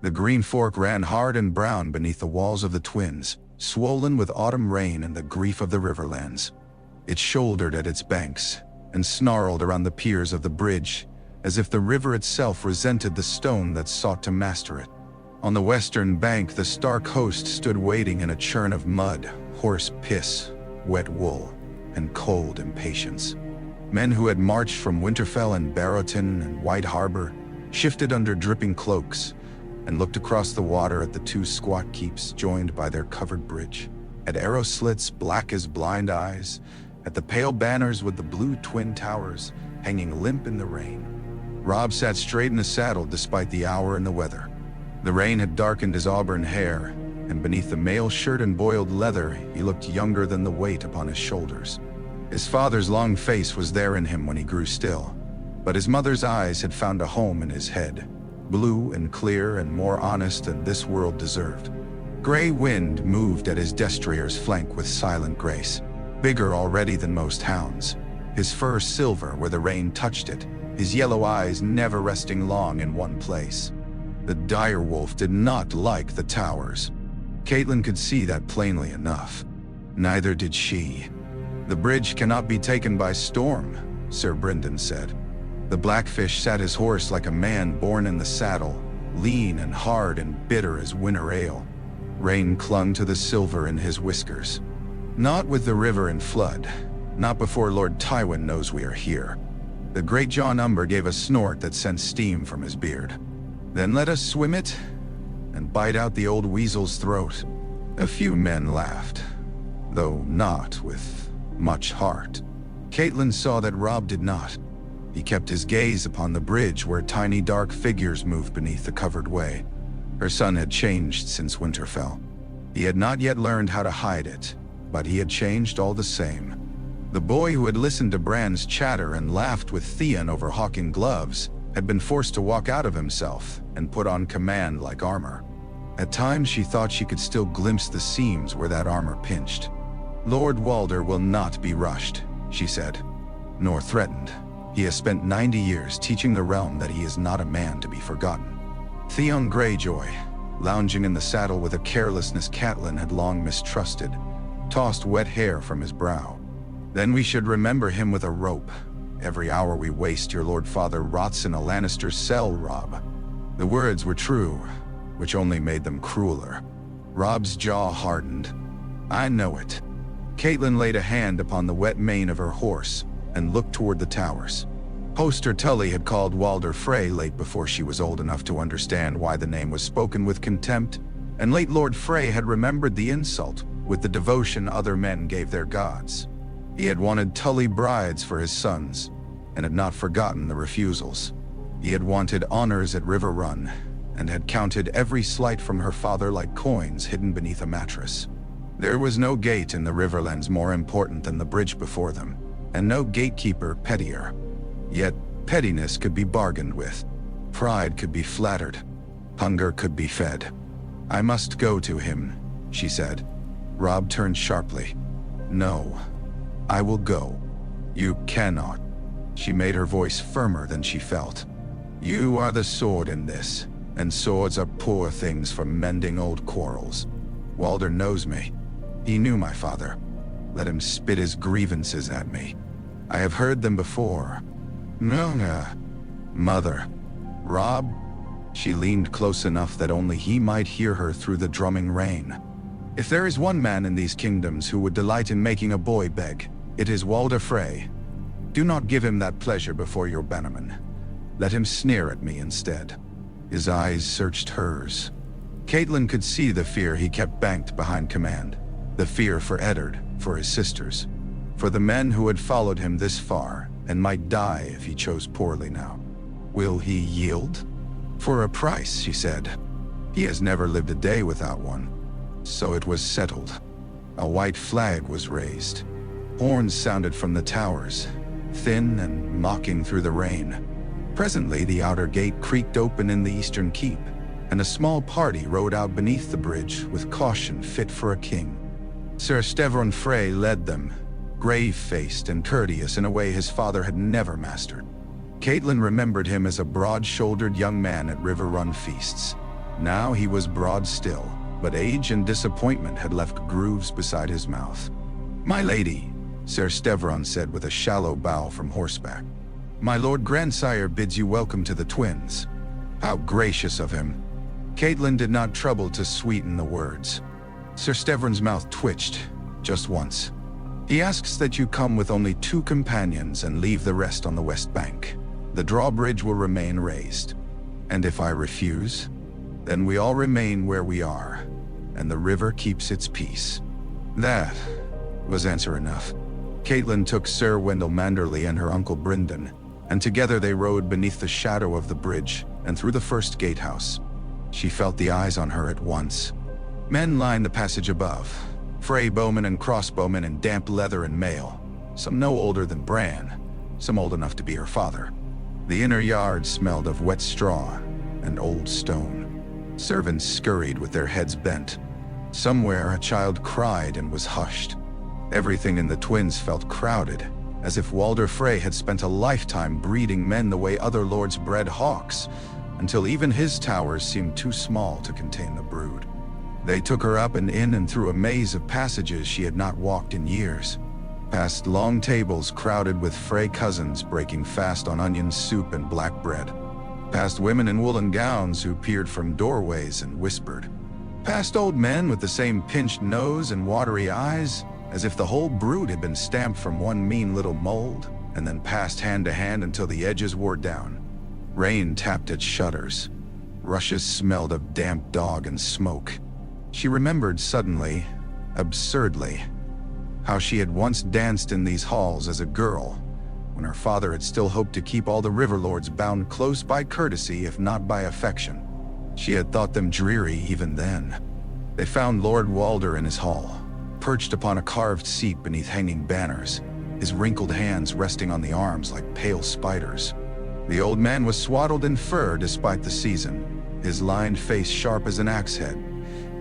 The green fork ran hard and brown beneath the walls of the twins, swollen with autumn rain and the grief of the Riverlands. It shouldered at its banks and snarled around the piers of the bridge, as if the river itself resented the stone that sought to master it. On the western bank, the Stark host stood waiting in a churn of mud, horse piss, wet wool, and cold impatience. Men who had marched from Winterfell and Barrowton and White Harbor shifted under dripping cloaks and looked across the water at the two squat keeps joined by their covered bridge, at arrow slits black as blind eyes, at the pale banners with the blue twin towers hanging limp in the rain. Robb sat straight in the saddle despite the hour and the weather. The rain had darkened his auburn hair, and beneath the mail shirt and boiled leather, he looked younger than the weight upon his shoulders. His father's long face was there in him when he grew still, but his mother's eyes had found a home in his head, blue and clear and more honest than this world deserved. Gray wind moved at his destrier's flank with silent grace, bigger already than most hounds, his fur silver where the rain touched it, his yellow eyes never resting long in one place. The direwolf did not like the towers. Catelyn could see that plainly enough. Neither did she. "The bridge cannot be taken by storm," Sir Brynden said. The Blackfish sat his horse like a man born in the saddle, lean and hard and bitter as winter ale. Rain clung to the silver in his whiskers. "Not with the river in flood. Not before Lord Tywin knows we are here." The great John Umber gave a snort that sent steam from his beard. "Then let us swim it and bite out the old weasel's throat." A few men laughed, though not with much heart. Catelyn saw that Robb did not. He kept his gaze upon the bridge where tiny dark figures moved beneath the covered way. Her son had changed since Winterfell. He had not yet learned how to hide it, but he had changed all the same. The boy who had listened to Bran's chatter and laughed with Theon over hawking gloves had been forced to walk out of himself and put on command like armor. At times she thought she could still glimpse the seams where that armor pinched. "Lord Walder will not be rushed," she said, "nor threatened. He has spent 90 years teaching the realm that he is not a man to be forgotten." Theon Greyjoy, lounging in the saddle with a carelessness Catelyn had long mistrusted, tossed wet hair from his brow. "Then we should remember him with a rope. Every hour we waste, your Lord Father rots in a Lannister's cell, Robb." The words were true, which only made them crueler. Robb's jaw hardened. "I know it." Catelyn laid a hand upon the wet mane of her horse and looked toward the towers. Hoster Tully had called Walder Frey late before she was old enough to understand why the name was spoken with contempt, and late Lord Frey had remembered the insult with the devotion other men gave their gods. He had wanted Tully brides for his sons, and had not forgotten the refusals. He had wanted honors at Riverrun, and had counted every slight from her father like coins hidden beneath a mattress. There was no gate in the Riverlands more important than the bridge before them, and no gatekeeper pettier. Yet pettiness could be bargained with. Pride could be flattered. Hunger could be fed. "I must go to him," she said. Robb turned sharply. "No. I will go." "You cannot." She made her voice firmer than she felt. "You are the sword in this, and swords are poor things for mending old quarrels. Walder knows me. He knew my father. Let him spit his grievances at me. I have heard them before." "No, Mother." "Robb?" She leaned close enough that only he might hear her through the drumming rain. "If there is one man in these kingdoms who would delight in making a boy beg, it is Walder Frey. Do not give him that pleasure before your bannermen. Let him sneer at me instead." His eyes searched hers. Catelyn could see the fear he kept banked behind command. The fear for Eddard, for his sisters, for the men who had followed him this far and might die if he chose poorly now. Will he yield? "For a price," she said. "He has never lived a day without one." So it was settled. A white flag was raised. Horns sounded from the towers, thin and mocking through the rain. Presently the outer gate creaked open in the eastern keep, and a small party rode out beneath the bridge with caution fit for a king. Sir Stevron Frey led them, grave-faced and courteous in a way his father had never mastered. Catelyn remembered him as a broad-shouldered young man at Riverrun feasts, Now he was broad still, but age and disappointment had left grooves beside his mouth. "My lady," Ser Stevron said with a shallow bow from horseback. "My lord grandsire bids you welcome to the twins." How gracious of him. Caitlin did not trouble to sweeten the words. Ser Stevron's mouth twitched, just once. "He asks that you come with only 2 companions and leave the rest on the west bank. The drawbridge will remain raised. And if I refuse, then we all remain where we are, and the river keeps its peace." That was answer enough. Caitlin took Sir Wendell Manderley and her uncle Bryndon, and together they rode beneath the shadow of the bridge and through the first gatehouse. She felt the eyes on her at once. Men lined the passage above, Frey bowmen and crossbowmen in damp leather and mail, some no older than Bran, some old enough to be her father. The inner yard smelled of wet straw and old stone. Servants scurried with their heads bent. Somewhere a child cried and was hushed. Everything in the twins felt crowded, as if Walder Frey had spent a lifetime breeding men the way other lords bred hawks, until even his towers seemed too small to contain the brood. They took her up and in and through a maze of passages she had not walked in years, past long tables crowded with Frey cousins breaking fast on onion soup and black bread, past women in woolen gowns who peered from doorways and whispered, past old men with the same pinched nose and watery eyes, as if the whole brood had been stamped from one mean little mold, and then passed hand to hand until the edges wore down. Rain tapped at shutters. Rushes smelled of damp dog and smoke. She remembered suddenly, absurdly, how she had once danced in these halls as a girl, when her father had still hoped to keep all the river lords bound close by courtesy if not by affection. She had thought them dreary even then. They found Lord Walder in his hall, perched upon a carved seat beneath hanging banners, his wrinkled hands resting on the arms like pale spiders. The old man was swaddled in fur despite the season, his lined face sharp as an axe head,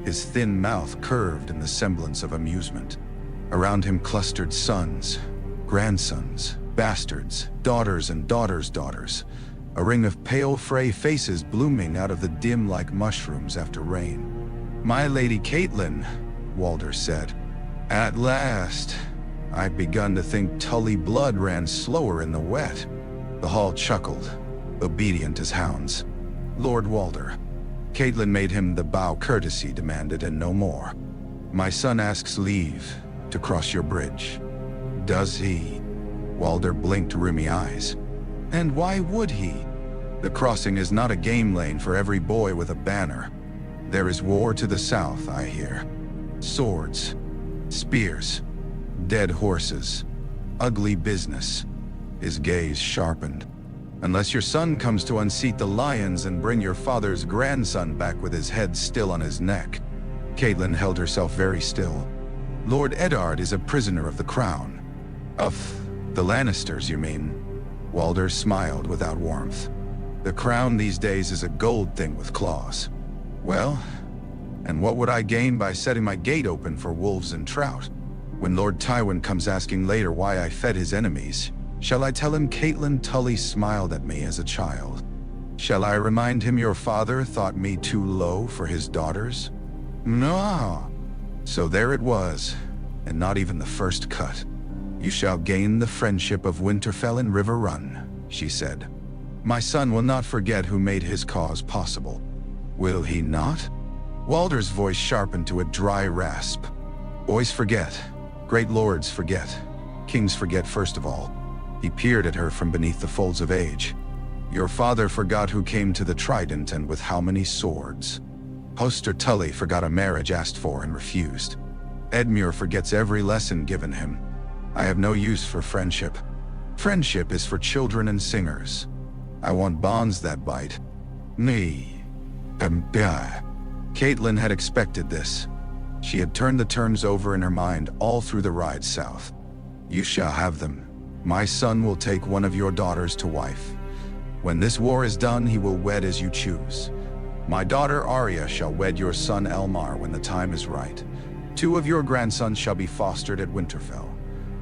his thin mouth curved in the semblance of amusement. Around him clustered sons, grandsons, bastards, daughters and daughters' daughters, a ring of pale Frey faces blooming out of the dim like mushrooms after rain. "My Lady Caitlin," Walder said. "At last. I'd begun to think Tully blood ran slower in the wet." The hall chuckled, obedient as hounds. "Lord Walder." Caitlin made him the bow courtesy demanded and no more. "My son asks leave to cross your bridge." "Does he?" Walder blinked rheumy eyes. "And why would he? The crossing is not a game lane for every boy with a banner. There is war to the south, I hear. Swords, spears, dead horses, ugly business." His gaze sharpened. "Unless your son comes to unseat the lions and bring your father's grandson back with his head still on his neck." Caitlin held herself very still. "Lord Eddard is a prisoner of the crown." "Of the Lannisters, you mean?" Walder smiled without warmth. "The crown these days is a gold thing with claws." "Well, and what would I gain by setting my gate open for wolves and trout? When Lord Tywin comes asking later why I fed his enemies, shall I tell him Caitlin Tully smiled at me as a child? Shall I remind him your father thought me too low for his daughters? No." So there it was, and not even the first cut. "You shall gain the friendship of Winterfell and Riverrun," she said. "My son will not forget who made his cause possible." "Will he not?" Walder's voice sharpened to a dry rasp. "Boys forget. Great lords forget. Kings forget first of all." He peered at her from beneath the folds of age. "Your father forgot who came to the Trident and with how many swords. Hoster Tully forgot a marriage asked for and refused. Edmure forgets every lesson given him. I have no use for friendship. Friendship is for children and singers. I want bonds that bite. Nee. Caitlin had expected this. She had turned the terms over in her mind all through the ride south. "You shall have them. My son will take one of your daughters to wife. When this war is done, he will wed as you choose. My daughter Arya shall wed your son Elmar when the time is right. 2 of your grandsons shall be fostered at Winterfell.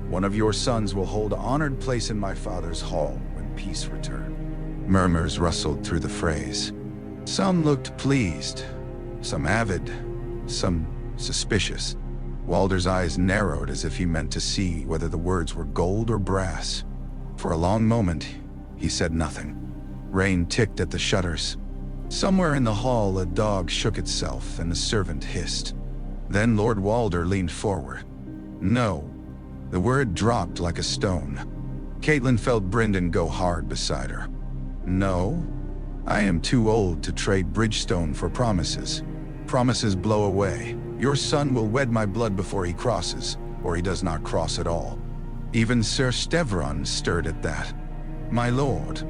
One of your sons will hold an honored place in my father's hall when peace return." Murmurs rustled through the Freys. Some looked pleased, some avid, some suspicious. Walder's eyes narrowed as if he meant to see whether the words were gold or brass. For a long moment, he said nothing. Rain ticked at the shutters. Somewhere in the hall, a dog shook itself and a servant hissed. Then Lord Walder leaned forward. No. The word dropped like a stone. Catelyn felt Brynden go hard beside her. No. I am too old to trade Bridgestone for promises. Promises blow away. Your son will wed my blood before he crosses, or he does not cross at all. Even Sir Stevron stirred at that. My lord.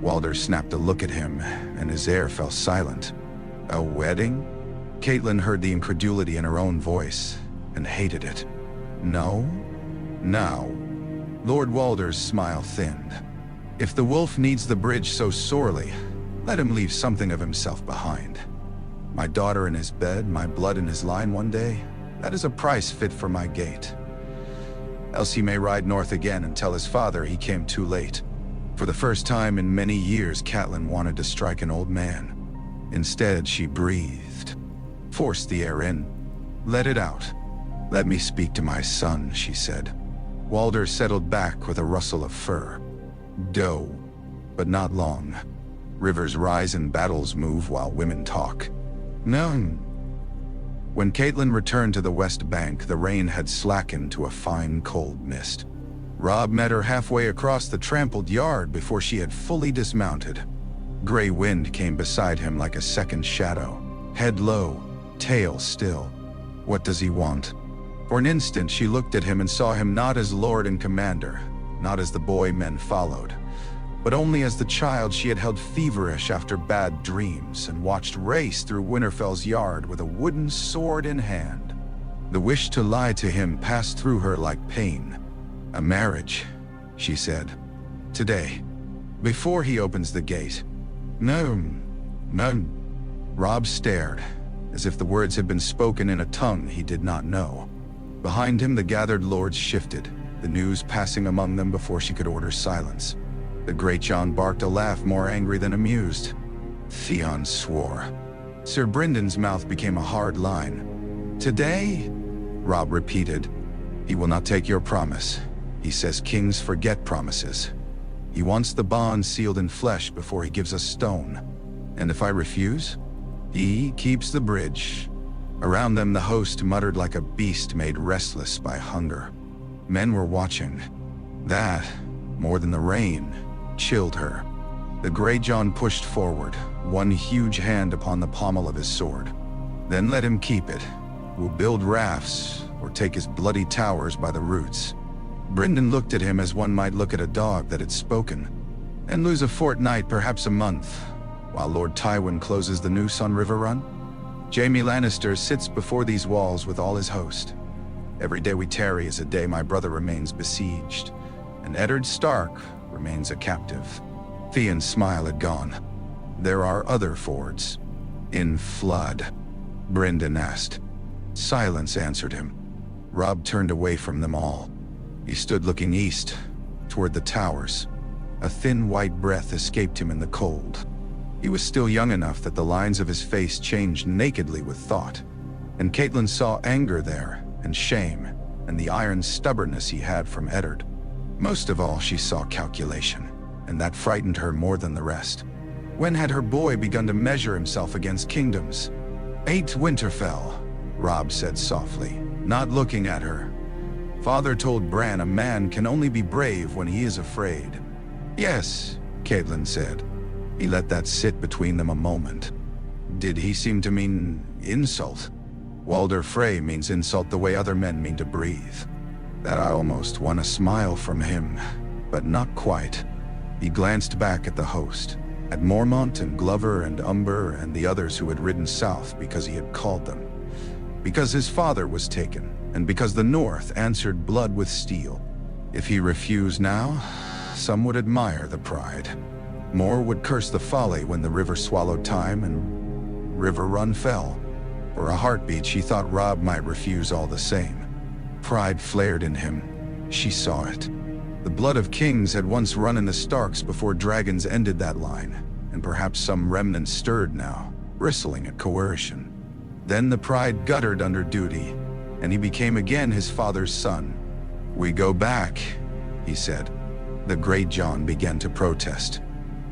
Walder snapped a look at him, and his heir fell silent. A wedding? Catelyn heard the incredulity in her own voice, and hated it. No? Now. Lord Walder's smile thinned. If the wolf needs the bridge so sorely, let him leave something of himself behind. My daughter in his bed, my blood in his line one day, that is a price fit for my gate. Else he may ride north again and tell his father he came too late. For the first time in many years, Catelyn wanted to strike an old man. Instead, she breathed, forced the air in, let it out. Let me speak to my son, she said. Walder settled back with a rustle of fur. Doe, but not long. Rivers rise and battles move while women talk. No. When Catelyn returned to the west bank, the rain had slackened to a fine cold mist. Robb met her halfway across the trampled yard before she had fully dismounted. Gray wind came beside him like a second shadow, head low, tail still. What does he want? For an instant she looked at him and saw him not as lord and commander, not as the boy men followed, but only as the child she had held feverish after bad dreams and watched race through Winterfell's yard with a wooden sword in hand. The wish to lie to him passed through her like pain. A marriage, she said. Today, before he opens the gate. No. Robb stared, as if the words had been spoken in a tongue he did not know. Behind him, the gathered lords shifted, the news passing among them before she could order silence. The Great John barked a laugh more angry than amused. Theon swore. Sir Bryndon's mouth became a hard line. Today? Robb repeated. He will not take your promise. He says kings forget promises. He wants the bond sealed in flesh before he gives us stone. And if I refuse? He keeps the bridge. Around them the host muttered like a beast made restless by hunger. Men were watching. That, more than the rain, chilled her. The Grey John pushed forward, one huge hand upon the pommel of his sword. Then let him keep it. We'll build rafts, or take his bloody towers by the roots. Brynden looked at him as one might look at a dog that had spoken, and lose a fortnight, perhaps a month, while Lord Tywin closes the noose on Riverrun. Jaime Lannister sits before these walls with all his host. Every day we tarry is a day my brother remains besieged, and Eddard Stark remains a captive. Theon's smile had gone. There are other fords. In flood? Brynden asked. Silence answered him. Robb turned away from them all. He stood looking east, toward the towers. A thin white breath escaped him in the cold. He was still young enough that the lines of his face changed nakedly with thought, and Catelyn saw anger there, and shame, and the iron stubbornness he had from Eddard. Most of all, she saw calculation, and that frightened her more than the rest. When had her boy begun to measure himself against kingdoms? 8 Winterfell, Robb said softly, not looking at her. Father told Bran a man can only be brave when he is afraid. Yes, Catelyn said. He let that sit between them a moment. Did he seem to mean insult? Walder Frey means insult the way other men mean to breathe. That I almost won a smile from him, but not quite. He glanced back at the host, at Mormont and Glover and Umber and the others who had ridden south because he had called them. Because his father was taken, and because the North answered blood with steel. If he refused now, some would admire the pride. More would curse the folly when the river swallowed time and Riverrun fell. For a heartbeat, she thought Robb might refuse all the same. Pride flared in him. She saw it. The blood of kings had once run in the Starks before dragons ended that line. and perhaps some remnant stirred now, bristling at coercion. Then the pride guttered under duty, and he became again his father's son. "We go back," he said. The great John began to protest.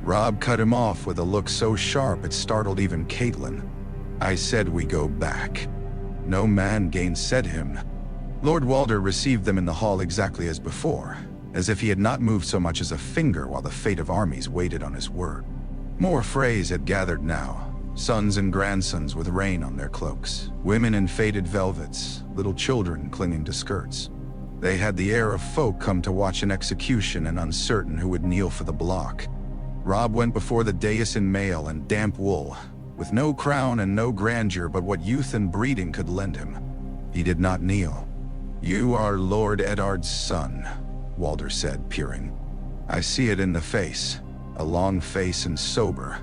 Robb cut him off with a look so sharp it startled even Catelyn. "I said we go back." No man gainsaid him. Lord Walder received them in the hall exactly as before, as if he had not moved so much as a finger while the fate of armies waited on his word. More Freys had gathered now, sons and grandsons with rain on their cloaks, women in faded velvets, little children clinging to skirts. They had the air of folk come to watch an execution and uncertain who would kneel for the block. Robb went before the dais in mail and damp wool, with no crown and no grandeur but what youth and breeding could lend him. He did not kneel. "You are Lord Eddard's son," Walder said, peering. "I see it in the face, a long face and sober,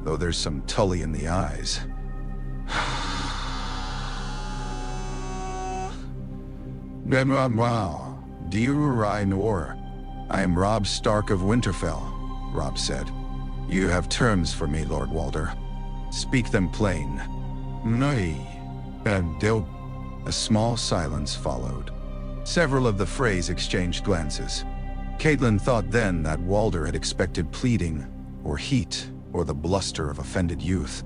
though there's some Tully in the eyes." "Wow, Nor. I am Robb Stark of Winterfell," Robb said. "You have terms for me, Lord Walder. Speak them plain." "Nay, A small silence followed. Several of the Freys exchanged glances. Catelyn thought then that Walder had expected pleading, or heat, or the bluster of offended youth.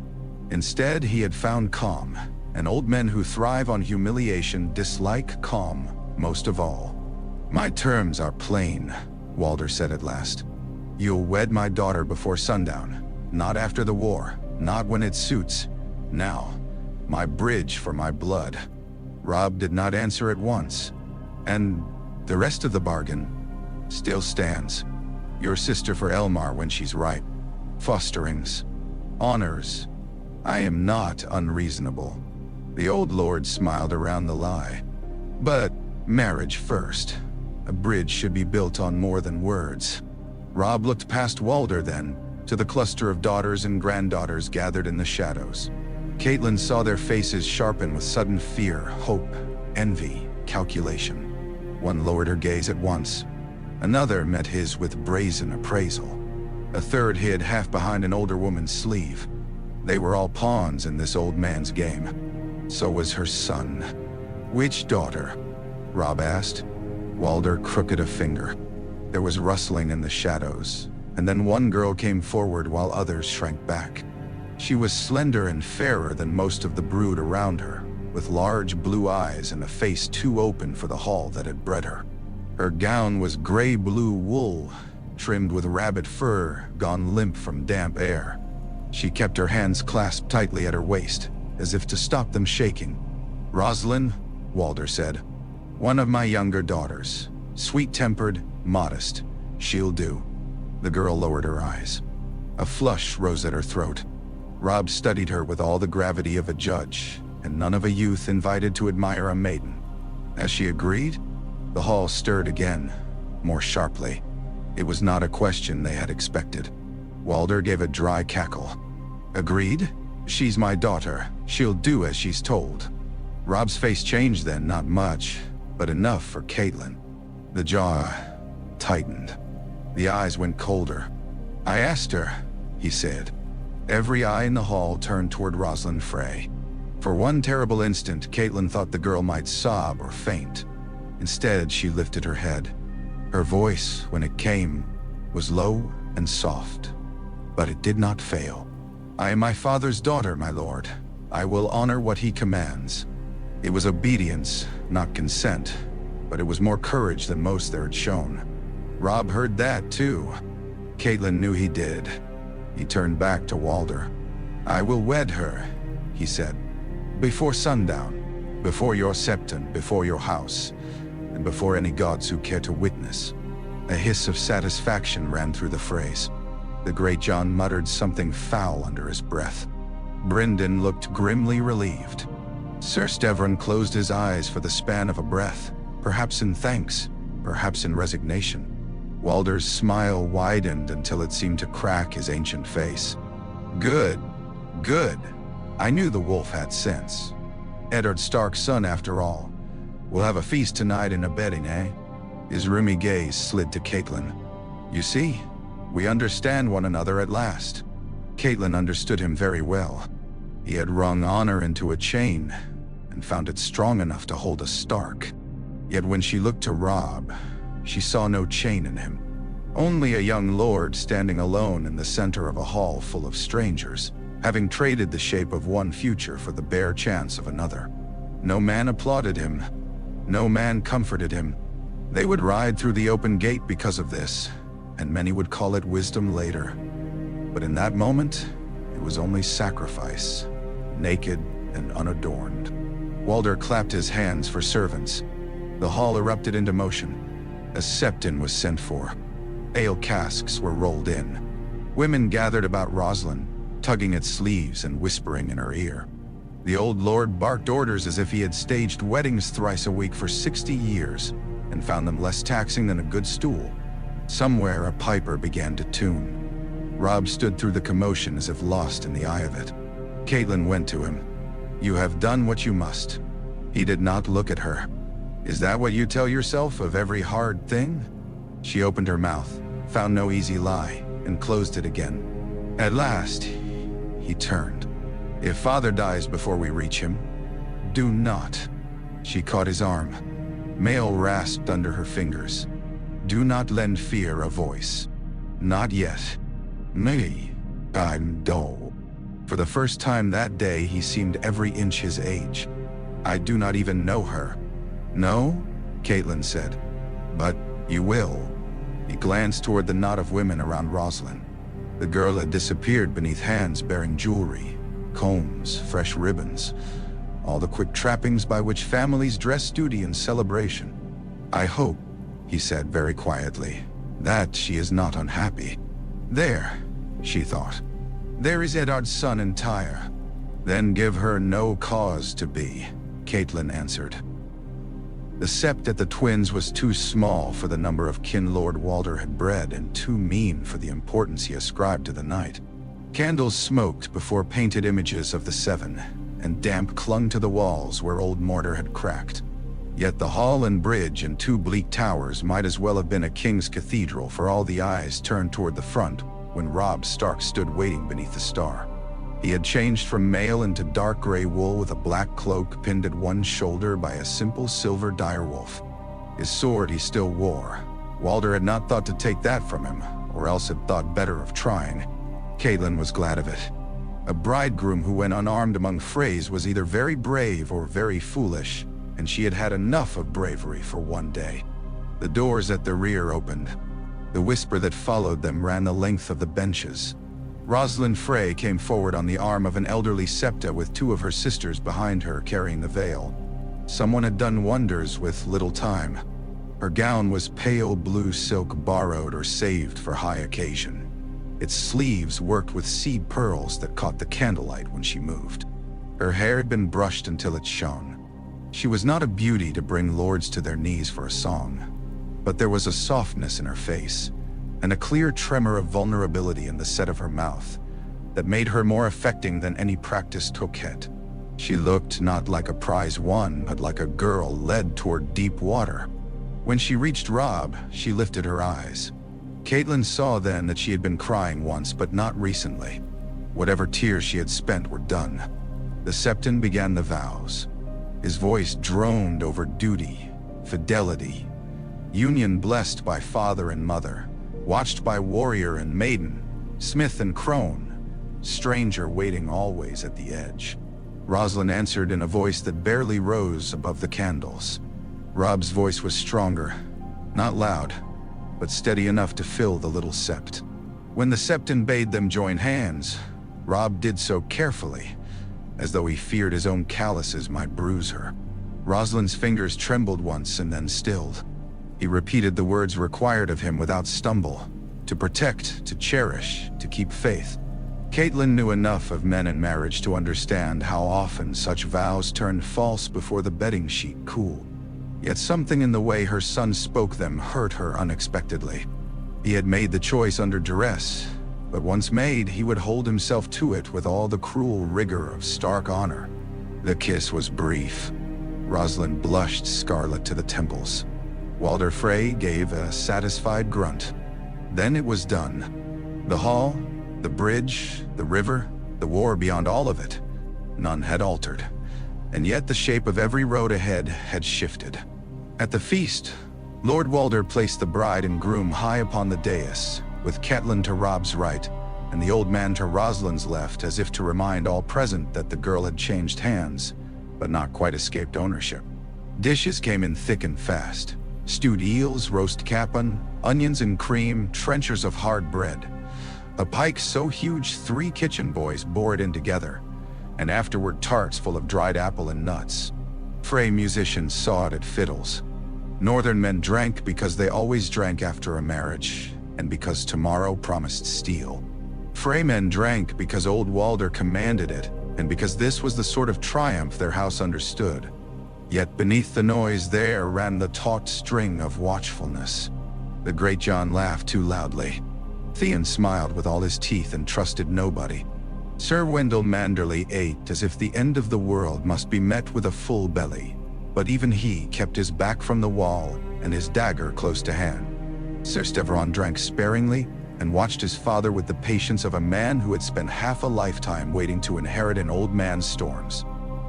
Instead, he had found calm, and old men who thrive on humiliation dislike calm most of all. "My terms are plain," Walder said at last. "You'll wed my daughter before sundown, not after the war, not when it suits. Now, my bridge for my blood." Robb did not answer at once. "And the rest of the bargain still stands. Your sister for Elmar when she's ripe. Fosterings. Honors. I am not unreasonable." The old lord smiled around the lie. "But marriage first. A bridge should be built on more than words." Robb looked past Walder then, to the cluster of daughters and granddaughters gathered in the shadows. Catelyn saw their faces sharpen with sudden fear, hope, envy, calculation. One lowered her gaze at once. Another met his with brazen appraisal. A third hid half behind an older woman's sleeve. They were all pawns in this old man's game. So was her son. "Which daughter?" Robb asked. Walder crooked a finger. There was rustling in the shadows, and then one girl came forward while others shrank back. She was slender and fairer than most of the brood around her, with large blue eyes and a face too open for the hall that had bred her. Her gown was gray-blue wool, trimmed with rabbit fur gone limp from damp air. She kept her hands clasped tightly at her waist, as if to stop them shaking. "Roslin," Walder said. "One of my younger daughters. Sweet-tempered, modest. She'll do." The girl lowered her eyes. A flush rose at her throat. Robb studied her with all the gravity of a judge, and none of a youth invited to admire a maiden. As she agreed, the hall stirred again, more sharply. It was not a question they had expected. Walder gave a dry cackle. "Agreed? She's my daughter. She'll do as she's told." Robb's face changed then, not much, but enough for Catelyn. The jaw tightened. The eyes went colder. "I asked her," he said. Every eye in the hall turned toward Roslin Frey. For one terrible instant, Catelyn thought the girl might sob or faint. Instead, she lifted her head. Her voice, when it came, was low and soft, but it did not fail. "I am my father's daughter, my lord. I will honor what he commands." It was obedience, not consent, but it was more courage than most there had shown. Robb heard that too. Catelyn knew he did. He turned back to Walder. "I will wed her," he said. "Before sundown, before your septon, before your house, and before any gods who care to witness." A hiss of satisfaction ran through the phrase. The great John muttered something foul under his breath. Brynden looked grimly relieved. Sir Stevron closed his eyes for the span of a breath, perhaps in thanks, perhaps in resignation. Walder's smile widened until it seemed to crack his ancient face. "Good, good. I knew the wolf had sense. Eddard Stark's son, after all. We'll have a feast tonight in a bedding, eh?" His rheumy gaze slid to Catelyn. "You see, we understand one another at last." Caitlin understood him very well. He had wrung honor into a chain and found it strong enough to hold a Stark. Yet when she looked to Robb, she saw no chain in him. Only a young lord standing alone in the center of a hall full of strangers, having traded the shape of one future for the bare chance of another. No man applauded him. No man comforted him. They would ride through the open gate because of this, and many would call it wisdom later. But in that moment, it was only sacrifice, naked and unadorned. Walder clapped his hands for servants. The hall erupted into motion. A septon was sent for. Ale casks were rolled in. Women gathered about Roslin, tugging at sleeves and whispering in her ear. The old lord barked orders as if he had staged weddings thrice a week for 60 years and found them less taxing than a good stool. Somewhere a piper began to tune. Robb stood through the commotion as if lost in the eye of it. Caitlin went to him. "You have done what you must." He did not look at her. "Is that what you tell yourself of every hard thing?" She opened her mouth, found no easy lie, and closed it again. At last, he turned. "If father dies before we reach him, do not." She caught his arm. Mail rasped under her fingers. "Do not lend fear a voice. Not yet. Me, I'm dull." For the first time that day, he seemed every inch his age. "I do not even know her." "No?" Caitlin said. "But you will." He glanced toward the knot of women around Roslin. The girl had disappeared beneath hands bearing jewelry, combs, fresh ribbons, all the quick trappings by which families dress duty and celebration. "I hope," he said very quietly, "that she is not unhappy." "There," she thought. "There is Eddard's son in Tyre." "Then give her no cause to be," Caitlin answered. The sept at the twins was too small for the number of kin Lord Walder had bred and too mean for the importance he ascribed to the night. Candles smoked before painted images of the seven, and damp clung to the walls where old mortar had cracked. Yet the hall and bridge and two bleak towers might as well have been a king's cathedral for all the eyes turned toward the front when Robb Stark stood waiting beneath the star. He had changed from mail into dark gray wool with a black cloak pinned at one shoulder by a simple silver direwolf. His sword he still wore. Walder had not thought to take that from him, or else had thought better of trying. Caitlin was glad of it. A bridegroom who went unarmed among Freys was either very brave or very foolish, and she had had enough of bravery for one day. The doors at the rear opened. The whisper that followed them ran the length of the benches. Roslin Frey came forward on the arm of an elderly septa with two of her sisters behind her carrying the veil. Someone had done wonders with little time. Her gown was pale blue silk borrowed or saved for high occasion. Its sleeves worked with seed pearls that caught the candlelight when she moved. Her hair had been brushed until it shone. She was not a beauty to bring lords to their knees for a song, but there was a softness in her face, and a clear tremor of vulnerability in the set of her mouth that made her more affecting than any practiced coquette. She looked not like a prize won, but like a girl led toward deep water. When she reached Robb, she lifted her eyes. Caitlin saw then that she had been crying once, but not recently. Whatever tears she had spent were done. The septon began the vows. His voice droned over duty, fidelity, union blessed by father and mother, watched by warrior and maiden, smith and crone, stranger waiting always at the edge. Roslin answered in a voice that barely rose above the candles. Robb's voice was stronger, not loud, but steady enough to fill the little sept. When the septon bade them join hands, Robb did so carefully, as though he feared his own calluses might bruise her. Roslin's fingers trembled once and then stilled. He repeated the words required of him without stumble: to protect, to cherish, to keep faith. Caitlin knew enough of men and marriage to understand how often such vows turned false before the bedding sheet cooled. Yet something in the way her son spoke them hurt her unexpectedly. He had made the choice under duress, but once made, he would hold himself to it with all the cruel rigor of Stark honor. The kiss was brief. Roslin blushed scarlet to the temples. Walder Frey gave a satisfied grunt. Then it was done. The hall, The bridge, the river, the war beyond all of it, none had altered. And yet the shape of every road ahead had shifted. At the feast, Lord Walder placed the bride and groom high upon the dais, with Catelyn to Robb's right, and the old man to Roslin's left, as if to remind all present that the girl had changed hands, but not quite escaped ownership. Dishes came in thick and fast. Stewed eels, roast capon, onions and cream, trenchers of hard bread. A pike so huge 3 kitchen boys bore it in together, and afterward tarts full of dried apple and nuts. Frey musicians sawed at fiddles. Northern men drank because they always drank after a marriage, and because tomorrow promised steel. Frey men drank because old Walder commanded it, and because this was the sort of triumph their house understood. Yet beneath the noise there ran the taut string of watchfulness. The great John laughed too loudly. Theon smiled with all his teeth and trusted nobody. Sir Wendell Manderley ate as if the end of the world must be met with a full belly, but even he kept his back from the wall and his dagger close to hand. Sir Steveron drank sparingly and watched his father with the patience of a man who had spent half a lifetime waiting to inherit an old man's storms.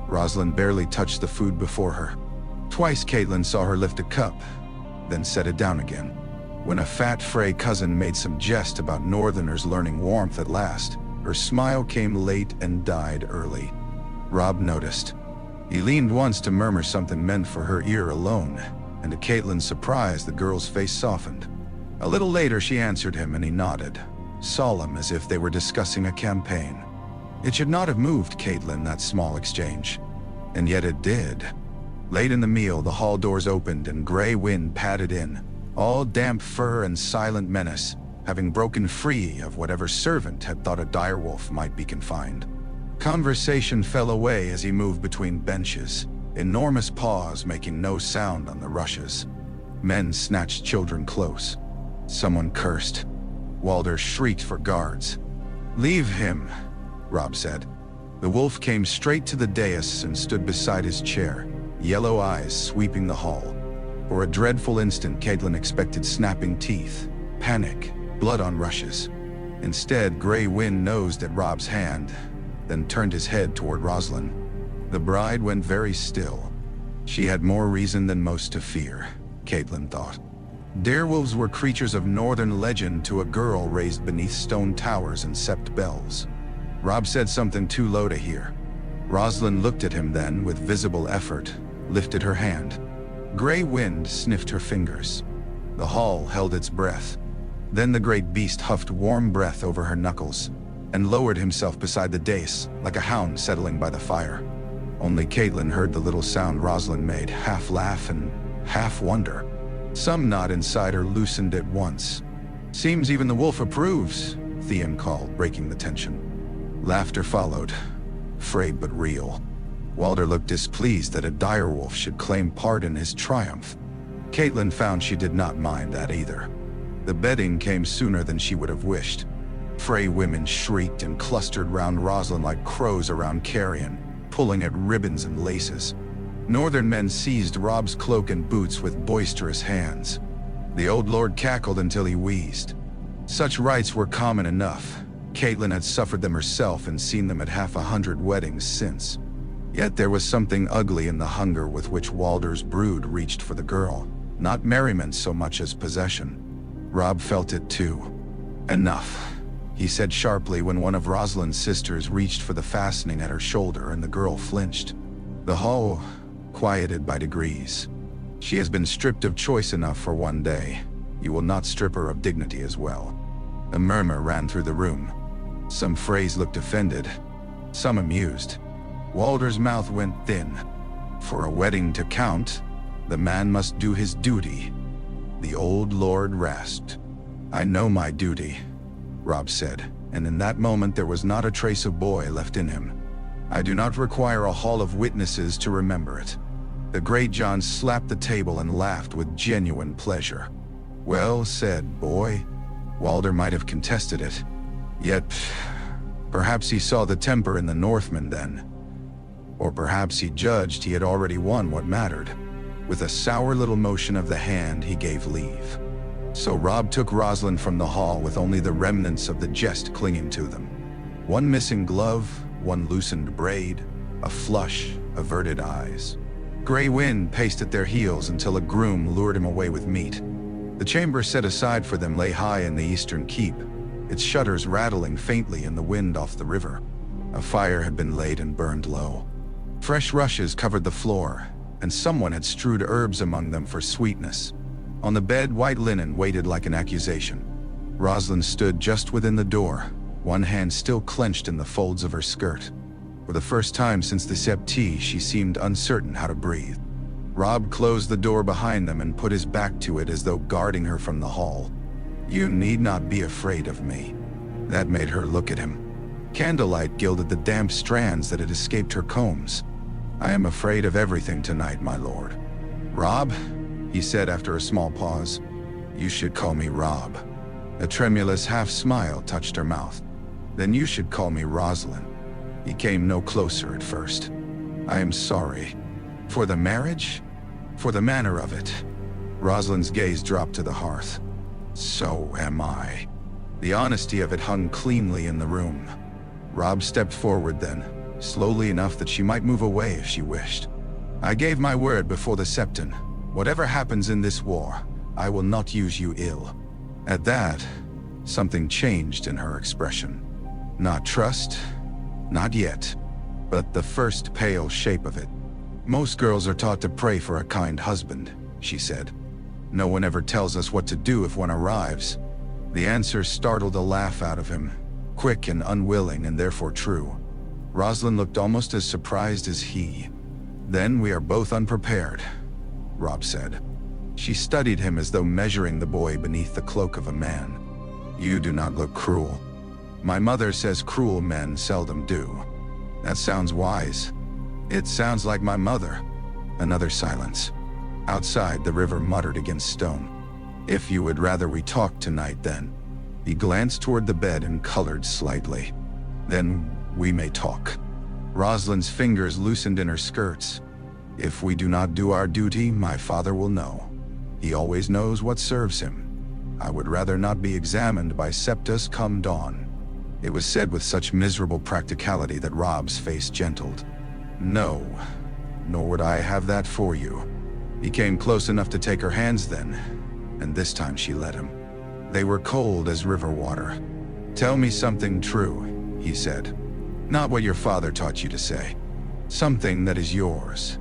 Roslin barely touched the food before her. Twice Catelyn saw her lift a cup, then set it down again. When a fat Frey cousin made some jest about Northerners learning warmth at last, her smile came late and died early. Robb noticed. He leaned once to murmur something meant for her ear alone, and to Catelyn's surprise the girl's face softened. A little later she answered him and he nodded, solemn as if they were discussing a campaign. It should not have moved Catelyn, that small exchange, and yet it did. Late in the meal the hall doors opened and gray wind padded in, all damp fur and silent menace, having broken free of whatever servant had thought a direwolf might be confined. Conversation fell away as he moved between benches, enormous paws making no sound on the rushes. Men snatched children close. Someone cursed. Walder shrieked for guards. "Leave him," Robb said. The wolf came straight to the dais and stood beside his chair, yellow eyes sweeping the hall. For a dreadful instant Catelyn expected snapping teeth, panic, blood on rushes. Instead, Grey Wind nosed at Robb's hand, then turned his head toward Roslin. The bride went very still. She had more reason than most to fear, Catelyn thought. Direwolves were creatures of northern legend to a girl raised beneath stone towers and sept bells. Robb said something too low to hear. Roslin looked at him then, with visible effort, lifted her hand. Grey Wind sniffed her fingers. The hall held its breath. Then the great beast huffed warm breath over her knuckles, and lowered himself beside the dais, like a hound settling by the fire. Only Catelyn heard the little sound Roslin made, half laugh and half wonder. Some knot inside her loosened at once. "Seems even the wolf approves," Theon called, breaking the tension. Laughter followed, frayed but real. Walder looked displeased that a direwolf should claim part in his triumph. Catelyn found she did not mind that either. The bedding came sooner than she would have wished. Frey women shrieked and clustered round Roslin like crows around carrion, pulling at ribbons and laces. Northern men seized Robb's cloak and boots with boisterous hands. The old lord cackled until he wheezed. Such rites were common enough. Catelyn had suffered them herself and seen them at 100 weddings since. Yet there was something ugly in the hunger with which Walder's brood reached for the girl, not merriment so much as possession. Robb felt it too. "Enough," he said sharply when one of Roslin's sisters reached for the fastening at her shoulder and the girl flinched. The hall quieted by degrees. "She has been stripped of choice enough for one day. You will not strip her of dignity as well." A murmur ran through the room. Some Freys looked offended, some amused. Walder's mouth went thin. For a wedding to count, the man must do his duty. The old lord rasped. "I know my duty," Robb said, and in that moment there was not a trace of boy left in him. "I do not require a hall of witnesses to remember it." The great John slapped the table and laughed with genuine pleasure. "Well said, boy." Walder might have contested it. Yet, perhaps he saw the temper in the Northmen then. Or perhaps he judged he had already won what mattered. With a sour little motion of the hand, he gave leave. So Robb took Roslin from the hall with only the remnants of the jest clinging to them. One missing glove, one loosened braid, a flush, averted eyes. Gray wind paced at their heels until a groom lured him away with meat. The chamber set aside for them lay high in the eastern keep, its shutters rattling faintly in the wind off the river. A fire had been laid and burned low. Fresh rushes covered the floor, and someone had strewed herbs among them for sweetness. On the bed, white linen waited like an accusation. Roslin stood just within the door, one hand still clenched in the folds of her skirt. For the first time since the septie, she seemed uncertain how to breathe. Robb closed the door behind them and put his back to it as though guarding her from the hall. "You need not be afraid of me." That made her look at him. Candlelight gilded the damp strands that had escaped her combs. "I am afraid of everything tonight, my lord." "Robb," he said after a small pause. "You should call me Robb." A tremulous half-smile touched her mouth. "Then you should call me Roslin." He came no closer at first. "I am sorry. For the marriage? For the manner of it." Roslin's gaze dropped to the hearth. "So am I." The honesty of it hung cleanly in the room. Robb stepped forward then, slowly enough that she might move away if she wished. "I gave my word before the Septon. Whatever happens in this war, I will not use you ill." At that, something changed in her expression. Not trust, not yet, but the first pale shape of it. "Most girls are taught to pray for a kind husband," she said. "No one ever tells us what to do if one arrives." The answer startled a laugh out of him, quick and unwilling and therefore true. Roslin looked almost as surprised as he. "Then we are both unprepared," Robb said. She studied him as though measuring the boy beneath the cloak of a man. "You do not look cruel. My mother says cruel men seldom do." "That sounds wise." "It sounds like my mother." Another silence. Outside, the river muttered against stone. "If you would rather we talk tonight, then." He glanced toward the bed and colored slightly. "Then we may talk." Roslin's fingers loosened in her skirts. "If we do not do our duty, my father will know. He always knows what serves him. I would rather not be examined by Septus come dawn." It was said with such miserable practicality that Robb's face gentled. "No, nor would I have that for you." He came close enough to take her hands then, and this time she let him. They were cold as river water. "Tell me something true," he said. "Not what your father taught you to say. Something that is yours."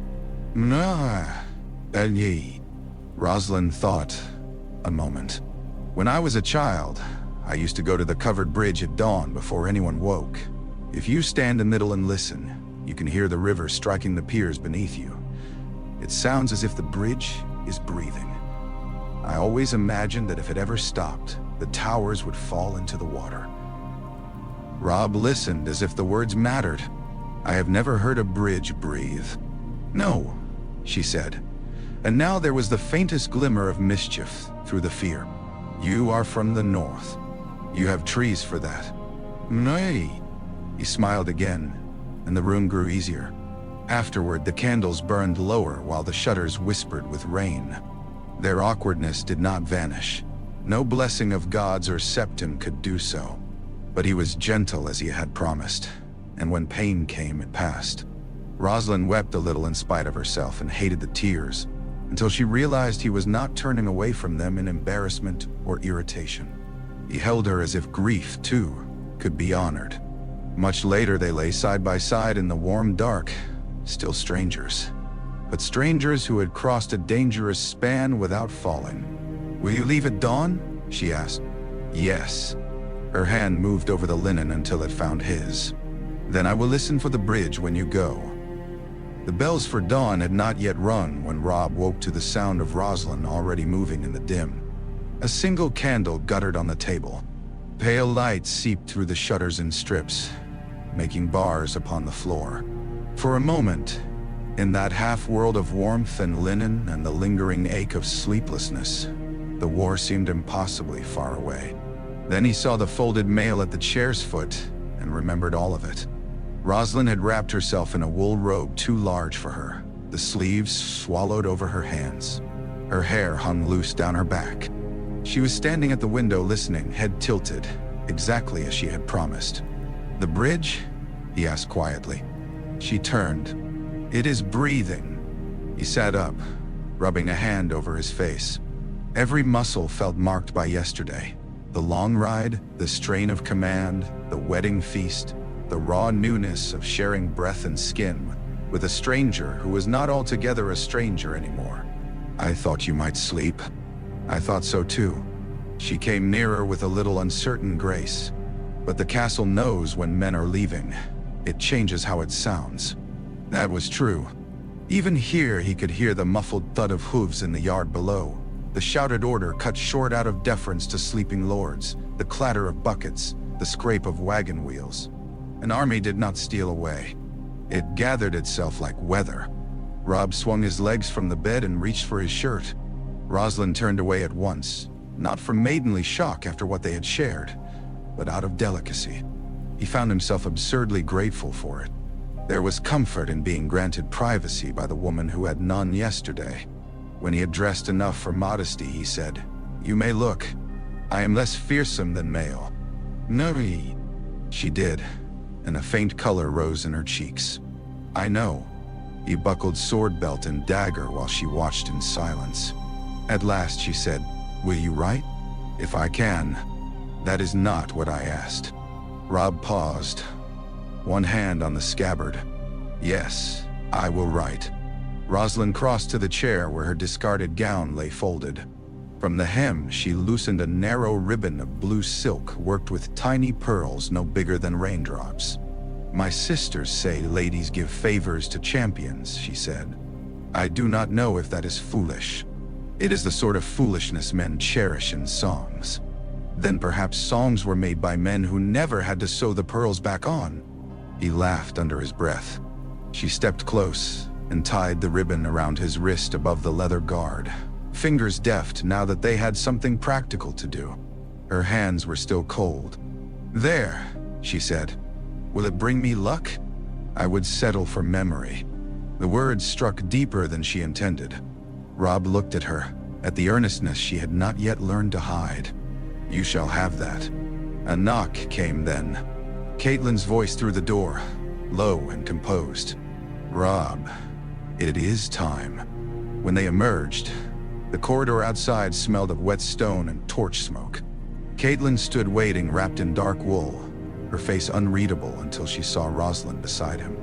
"Ye." Roslin thought a moment. "When I was a child, I used to go to the covered bridge at dawn before anyone woke. If you stand in the middle and listen, you can hear the river striking the piers beneath you. It sounds as if the bridge is breathing. I always imagined that if it ever stopped, the towers would fall into the water." Robb listened as if the words mattered. "I have never heard a bridge breathe." "No," she said. And now there was the faintest glimmer of mischief through the fear. "You are from the north. You have trees for that." "Nay." He smiled again, and the room grew easier. Afterward, the candles burned lower while the shutters whispered with rain. Their awkwardness did not vanish. No blessing of gods or septon could do so. But he was gentle as he had promised, and when pain came, it passed. Roslin wept a little in spite of herself and hated the tears, until she realized he was not turning away from them in embarrassment or irritation. He held her as if grief, too, could be honored. Much later they lay side by side in the warm dark, still strangers. But strangers who had crossed a dangerous span without falling. "Will you leave at dawn?" she asked. "Yes." Her hand moved over the linen until it found his. "Then I will listen for the bridge when you go." The bells for dawn had not yet rung when Robb woke to the sound of Roslin already moving in the dim. A single candle guttered on the table. Pale light seeped through the shutters in strips, making bars upon the floor. For a moment, in that half-world of warmth and linen and the lingering ache of sleeplessness, the war seemed impossibly far away. Then he saw the folded mail at the chair's foot and remembered all of it. Roslin had wrapped herself in a wool robe too large for her, the sleeves swallowed over her hands. Her hair hung loose down her back. She was standing at the window listening, head tilted, exactly as she had promised. "The bridge?" he asked quietly. She turned. "It is breathing." He sat up, rubbing a hand over his face. Every muscle felt marked by yesterday. The long ride, the strain of command, the wedding feast, the raw newness of sharing breath and skin with a stranger who was not altogether a stranger anymore. "I thought you might sleep." "I thought so too." She came nearer with a little uncertain grace. "But the castle knows when men are leaving. It changes how it sounds." That was true. Even here he could hear the muffled thud of hooves in the yard below, the shouted order cut short out of deference to sleeping lords, the clatter of buckets, the scrape of wagon wheels. An army did not steal away. It gathered itself like weather. Robb swung his legs from the bed and reached for his shirt. Roslin turned away at once, not from maidenly shock after what they had shared, but out of delicacy. He found himself absurdly grateful for it. There was comfort in being granted privacy by the woman who had none yesterday. When he had dressed enough for modesty, he said, "You may look. I am less fearsome than male." "No." She did, and a faint color rose in her cheeks. "I know." He buckled sword belt and dagger while she watched in silence. At last she said, "Will you write?" "If I can." "That is not what I asked." Robb paused, one hand on the scabbard. "Yes, I will write." Roslin crossed to the chair where her discarded gown lay folded. From the hem, she loosened a narrow ribbon of blue silk worked with tiny pearls no bigger than raindrops. "My sisters say ladies give favors to champions," she said. "I do not know if that is foolish. It is the sort of foolishness men cherish in songs." Then perhaps songs were made by men who never had to sew the pearls back on. He laughed under his breath. She stepped close and tied the ribbon around his wrist above the leather guard, fingers deft now that they had something practical to do. Her hands were still cold. "There," she said. "Will it bring me luck?" "I would settle for memory." The words struck deeper than she intended. Robb looked at her, at the earnestness she had not yet learned to hide. "You shall have that." A knock came then. Caitlyn's voice through the door, low and composed. "Robb, it is time." When they emerged, the corridor outside smelled of wet stone and torch smoke. Caitlyn stood waiting, wrapped in dark wool, her face unreadable until she saw Roslin beside him.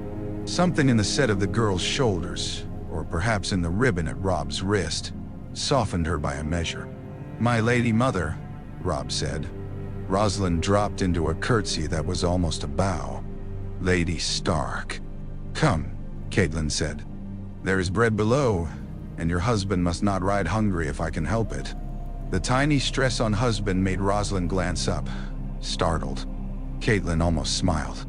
Something in the set of the girl's shoulders, or perhaps in the ribbon at Robb's wrist, softened her by a measure. "My lady mother," Robb said. Roslin dropped into a curtsy that was almost a bow. "Lady Stark." "Come," Caitlyn said. "There is bread below, and your husband must not ride hungry if I can help it." The tiny stress on husband made Roslin glance up, startled. Caitlyn almost smiled.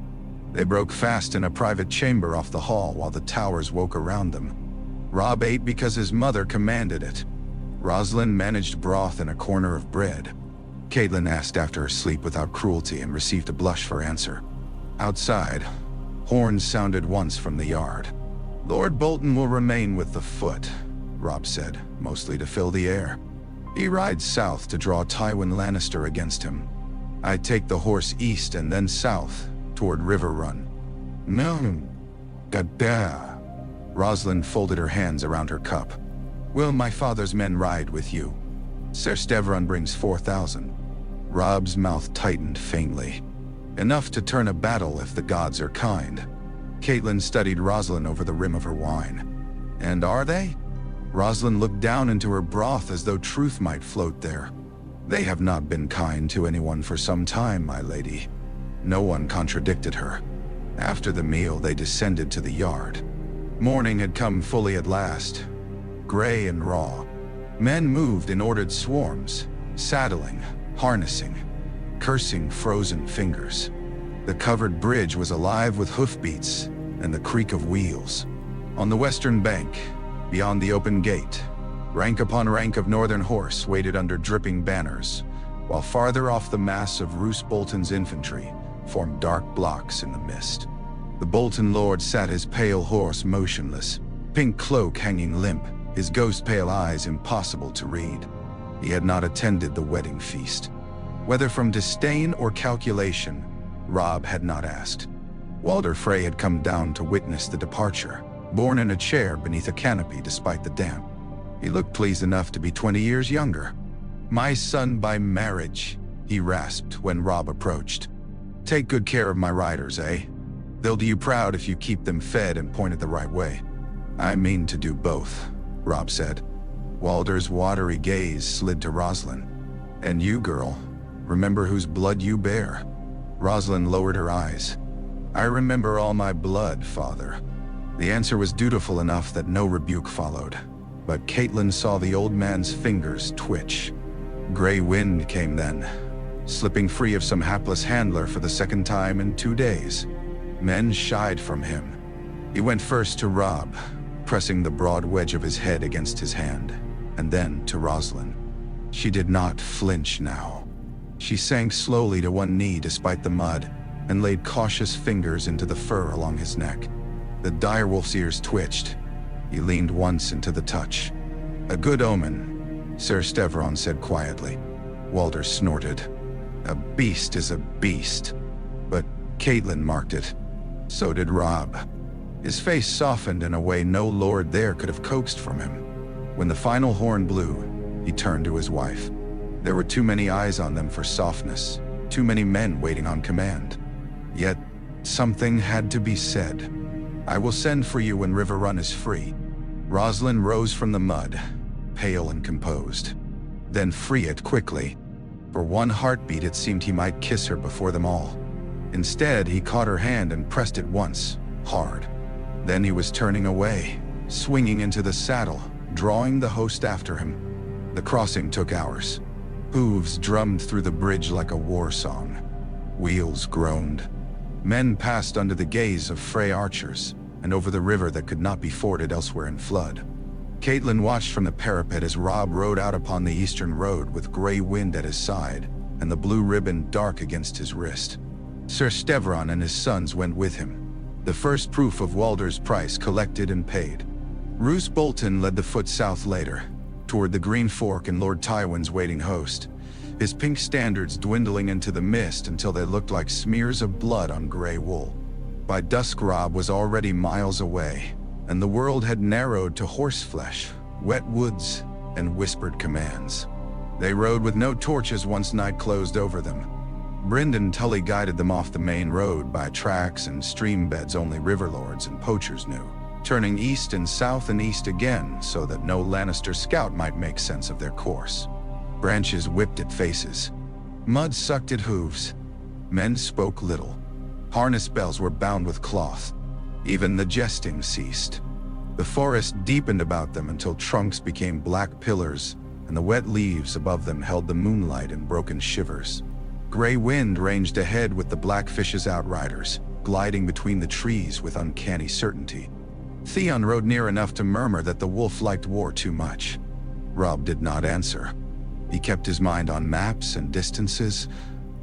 They broke fast in a private chamber off the hall while the towers woke around them. Robb ate because his mother commanded it. Roslin managed broth and a corner of bread. Caitlyn asked after her sleep without cruelty and received a blush for answer. Outside, horns sounded once from the yard. "Lord Bolton will remain with the foot," Robb said, mostly to fill the air. "He rides south to draw Tywin Lannister against him. I take the horse east and then south, toward Riverrun." "No, Gadda." Roslin folded her hands around her cup. "Will my father's men ride with you? Ser Stevron brings 4,000. Robb's mouth tightened faintly. "Enough to turn a battle if the gods are kind." Caitlyn studied Roslin over the rim of her wine. "And are they?" Roslin looked down into her broth as though truth might float there. "They have not been kind to anyone for some time, my lady." No one contradicted her. After the meal, they descended to the yard. Morning had come fully at last, gray and raw. Men moved in ordered swarms, saddling, harnessing, cursing frozen fingers. The covered bridge was alive with hoofbeats and the creak of wheels. On the western bank, beyond the open gate, rank upon rank of northern horse waited under dripping banners, while farther off the mass of Roose Bolton's infantry formed dark blocks in the mist. The Bolton lord sat his pale horse motionless, pink cloak hanging limp, his ghost-pale eyes impossible to read. He had not attended the wedding feast. Whether from disdain or calculation, Robb had not asked. Walder Frey had come down to witness the departure, borne in a chair beneath a canopy despite the damp. He looked pleased enough to be 20 years younger. "My son by marriage," he rasped when Robb approached. "Take good care of my riders, eh? They'll do you proud if you keep them fed and pointed the right way." "I mean to do both," Robb said. Walder's watery gaze slid to Roslin. "And you, girl, remember whose blood you bear." Roslin lowered her eyes. "I remember all my blood, father." The answer was dutiful enough that no rebuke followed, but Catelyn saw the old man's fingers twitch. Gray wind came then, slipping free of some hapless handler for the second time in 2 days. Men shied from him. He went first to Robb, pressing the broad wedge of his head against his hand, and then to Roslin. She did not flinch now. She sank slowly to one knee despite the mud, and laid cautious fingers into the fur along his neck. The direwolf's ears twitched. He leaned once into the touch. "A good omen," Ser Stevron said quietly. Walder snorted. "A beast is a beast." But Catelyn marked it. So did Robb. His face softened in a way no lord there could have coaxed from him. When the final horn blew, he turned to his wife. There were too many eyes on them for softness, too many men waiting on command. Yet, something had to be said. "I will send for you when Riverrun is free." Roslin rose from the mud, pale and composed. "Then free it quickly." For one heartbeat it seemed he might kiss her before them all. Instead, he caught her hand and pressed it once, hard. Then he was turning away, swinging into the saddle, drawing the host after him. The crossing took hours. Hooves drummed through the bridge like a war song. Wheels groaned. Men passed under the gaze of Frey archers, and over the river that could not be forded elsewhere in flood. Catelyn watched from the parapet as Robb rode out upon the eastern road with gray wind at his side, and the blue ribbon dark against his wrist. Ser Stevron and his sons went with him, the first proof of Walder's price collected and paid. Roose Bolton led the foot south later, toward the Green Fork and Lord Tywin's waiting host, his pink standards dwindling into the mist until they looked like smears of blood on gray wool. By dusk Robb was already miles away, and the world had narrowed to horseflesh, wet woods, and whispered commands. They rode with no torches once night closed over them. Brynden Tully guided them off the main road by tracks and stream beds only riverlords and poachers knew, turning east and south and east again so that no Lannister scout might make sense of their course. Branches whipped at faces. Mud sucked at hooves. Men spoke little. Harness bells were bound with cloth. Even the jesting ceased. The forest deepened about them until trunks became black pillars, and the wet leaves above them held the moonlight in broken shivers. Gray wind ranged ahead with the Blackfish's outriders, gliding between the trees with uncanny certainty. Theon rode near enough to murmur that the wolf liked war too much. Robb did not answer. He kept his mind on maps and distances,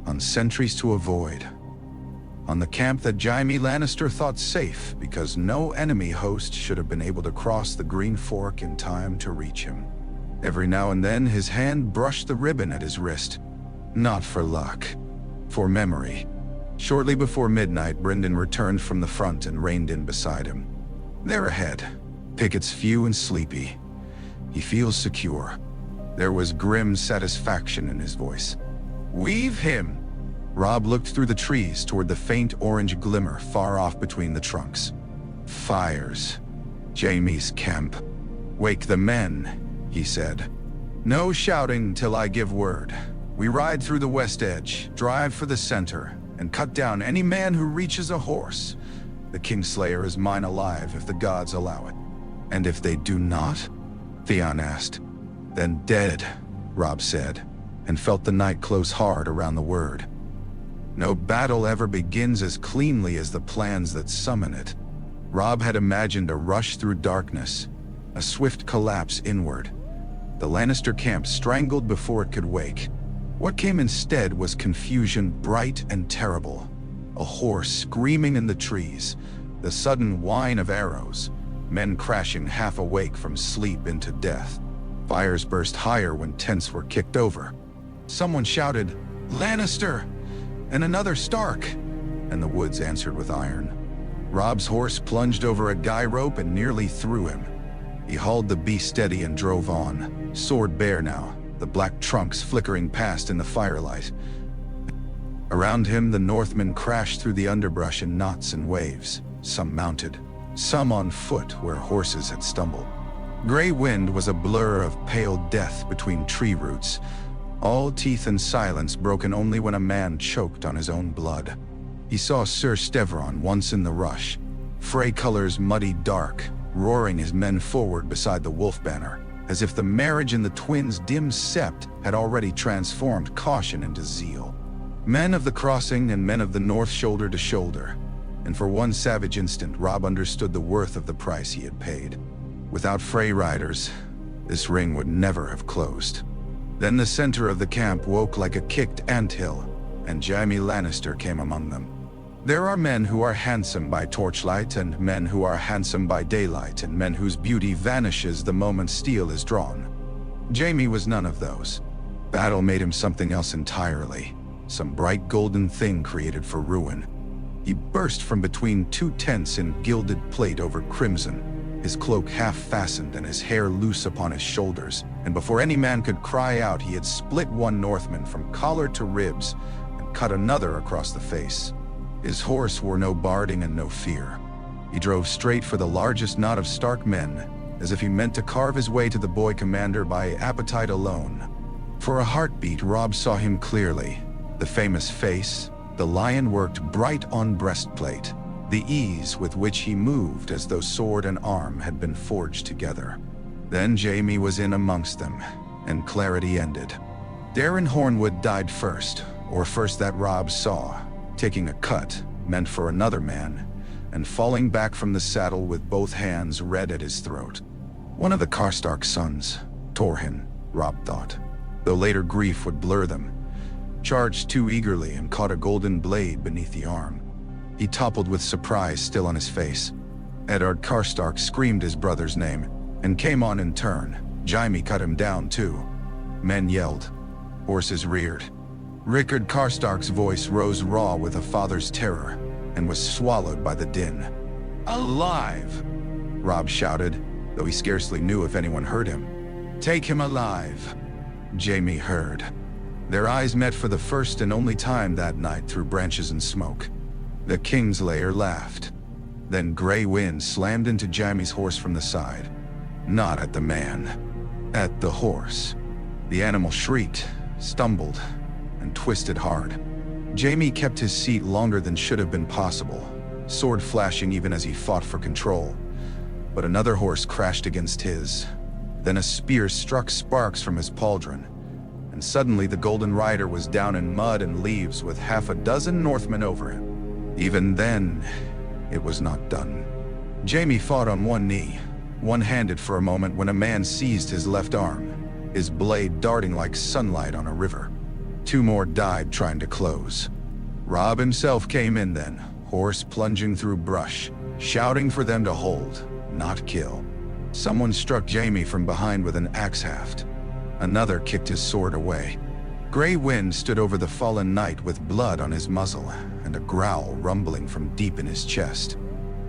on sentries to avoid, on the camp that Jaime Lannister thought safe because no enemy host should have been able to cross the Green Fork in time to reach him. Every now and then his hand brushed the ribbon at his wrist. Not for luck, for memory. Shortly before midnight, Brynden returned from the front and reined in beside him. There ahead, pickets few and sleepy. He feels secure. There was grim satisfaction in his voice. "Weave him!" Robb looked through the trees toward the faint orange glimmer far off between the trunks. Fires. Jaime's camp. "Wake the men," he said. "No shouting till I give word. We ride through the west edge, drive for the center, and cut down any man who reaches a horse. The Kingslayer is mine alive if the gods allow it." "And if they do not?" Theon asked. "Then dead," Robb said, and felt the night close hard around the word. No battle ever begins as cleanly as the plans that summon it. Robb had imagined a rush through darkness, a swift collapse inward. The Lannister camp strangled before it could wake. What came instead was confusion bright and terrible. A horse screaming in the trees, the sudden whine of arrows, men crashing half awake from sleep into death. Fires burst higher when tents were kicked over. Someone shouted, "Lannister!" and another, "Stark!" and the woods answered with iron. Robb's horse plunged over a guy rope and nearly threw him. He hauled the beast steady and drove on, sword bare now, the black trunks flickering past in the firelight. Around him, the Northmen crashed through the underbrush in knots and waves, some mounted, some on foot where horses had stumbled. Gray wind was a blur of pale death between tree roots, all teeth and silence broken only when a man choked on his own blood. He saw Sir Stevron once in the rush, Frey colors muddy dark, roaring his men forward beside the wolf banner, as if the marriage in the twins' dim sept had already transformed caution into zeal. Men of the crossing and men of the north shoulder to shoulder, and for one savage instant Robb understood the worth of the price he had paid. Without Frey riders, this ring would never have closed. Then the center of the camp woke like a kicked anthill, and Jaime Lannister came among them. There are men who are handsome by torchlight, and men who are handsome by daylight, and men whose beauty vanishes the moment steel is drawn. Jaime was none of those. Battle made him something else entirely, some bright golden thing created for ruin. He burst from between two tents in gilded plate over crimson, his cloak half-fastened and his hair loose upon his shoulders, and before any man could cry out, he had split one Northman from collar to ribs and cut another across the face. His horse wore no barding and no fear. He drove straight for the largest knot of Stark men, as if he meant to carve his way to the boy commander by appetite alone. For a heartbeat, Robb saw him clearly. The famous face, the lion-worked bright-on breastplate, the ease with which he moved as though sword and arm had been forged together. Then Jaime was in amongst them, and clarity ended. Darren Hornwood died first, or first that Robb saw, taking a cut meant for another man, and falling back from the saddle with both hands red at his throat. One of the Karstark sons, Torhin, Robb thought, though later grief would blur them, charged too eagerly and caught a golden blade beneath the arm. He toppled with surprise still on his face. Eddard Karstark screamed his brother's name, and came on in turn. Jaime cut him down too. Men yelled. Horses reared. Rickard Karstark's voice rose raw with a father's terror, and was swallowed by the din. "Alive!" Robb shouted, though he scarcely knew if anyone heard him. "Take him alive!" Jaime heard. Their eyes met for the first and only time that night through branches and smoke. The Kingslayer laughed. Then Grey Wind slammed into Jaime's horse from the side. Not at the man, at the horse. The animal shrieked, stumbled, and twisted hard. Jaime kept his seat longer than should have been possible, sword flashing even as he fought for control. But another horse crashed against his. Then a spear struck sparks from his pauldron, and suddenly the Golden Rider was down in mud and leaves with half a dozen Northmen over him. Even then, it was not done. Jaime fought on one knee, one-handed for a moment when a man seized his left arm, his blade darting like sunlight on a river. Two more died trying to close. Robb himself came in then, horse plunging through brush, shouting for them to hold, not kill. Someone struck Jaime from behind with an axe haft. Another kicked his sword away. Grey Wind stood over the fallen knight with blood on his muzzle and a growl rumbling from deep in his chest.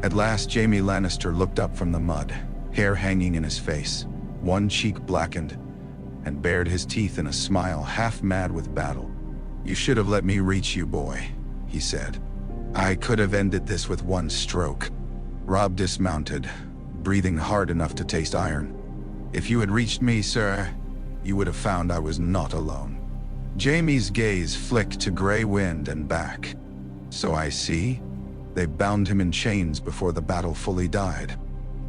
At last Jaime Lannister looked up from the mud, hair hanging in his face, one cheek blackened, and bared his teeth in a smile half mad with battle. "You should have let me reach you, boy," he said. "I could have ended this with one stroke." Robb dismounted, breathing hard enough to taste iron. "If you had reached me, sir, you would have found I was not alone." Jaime's gaze flicked to Grey Wind and back. "So I see. They bound him in chains before the battle fully died.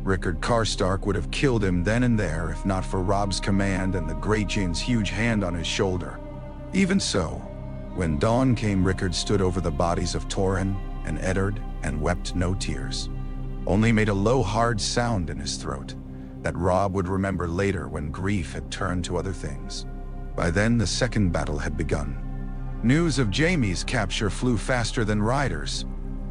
Rickard Karstark would have killed him then and there if not for Robb's command and the Greychain's huge hand on his shoulder. Even so, when dawn came, Rickard stood over the bodies of Torrin and Eddard and wept no tears, only made a low hard sound in his throat that Robb would remember later when grief had turned to other things. By then the second battle had begun. News of Jaime's capture flew faster than riders.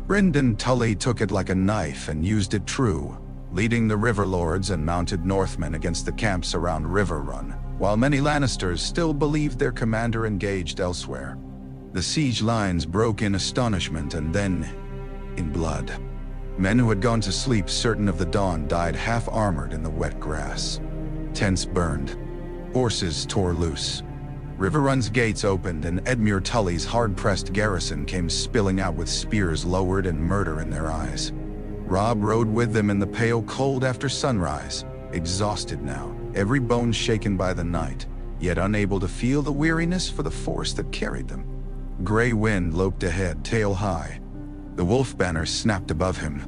Brynden Tully took it like a knife and used it true, leading the River Lords and mounted Northmen against the camps around Riverrun, while many Lannisters still believed their commander engaged elsewhere. The siege lines broke in astonishment and then in blood. Men who had gone to sleep certain of the dawn died half-armored in the wet grass. Tents burned. Horses tore loose. Riverrun's gates opened and Edmure Tully's hard-pressed garrison came spilling out with spears lowered and murder in their eyes. Robb rode with them in the pale cold after sunrise, exhausted now, every bone shaken by the night, yet unable to feel the weariness for the force that carried them. Gray wind loped ahead, tail high. The wolf banner snapped above him.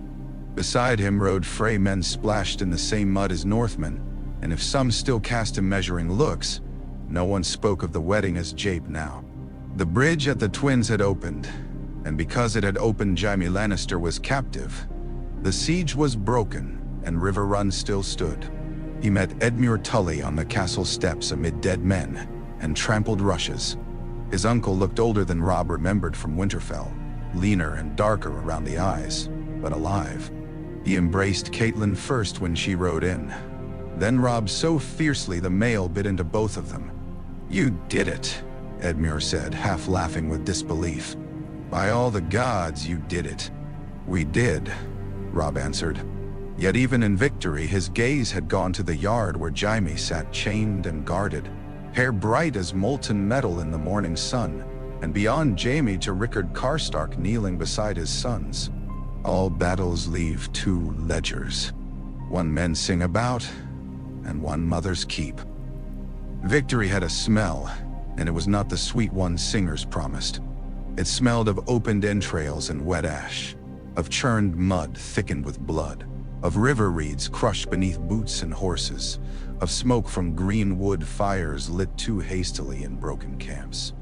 Beside him rode Frey men splashed in the same mud as Northmen, and if some still cast him measuring looks, no one spoke of the wedding as jape now. The bridge at the Twins had opened, and because it had opened, Jaime Lannister was captive. The siege was broken, and Riverrun still stood. He met Edmure Tully on the castle steps amid dead men and trampled rushes. His uncle looked older than Robb remembered from Winterfell, leaner and darker around the eyes, but alive. He embraced Catelyn first when she rode in. Then Robb so fiercely the mail bit into both of them. "You did it," Edmure said, half laughing with disbelief. "By all the gods, you did it." "We did," Robb answered. Yet even in victory, his gaze had gone to the yard where Jaime sat chained and guarded, hair bright as molten metal in the morning sun, and beyond Jaime to Rickard Karstark kneeling beside his sons. All battles leave two ledgers. One men sing about, and one mothers keep. Victory had a smell, and it was not the sweet one singers promised. It smelled of opened entrails and wet ash, of churned mud thickened with blood, of river reeds crushed beneath boots and horses, of smoke from green wood fires lit too hastily in broken camps.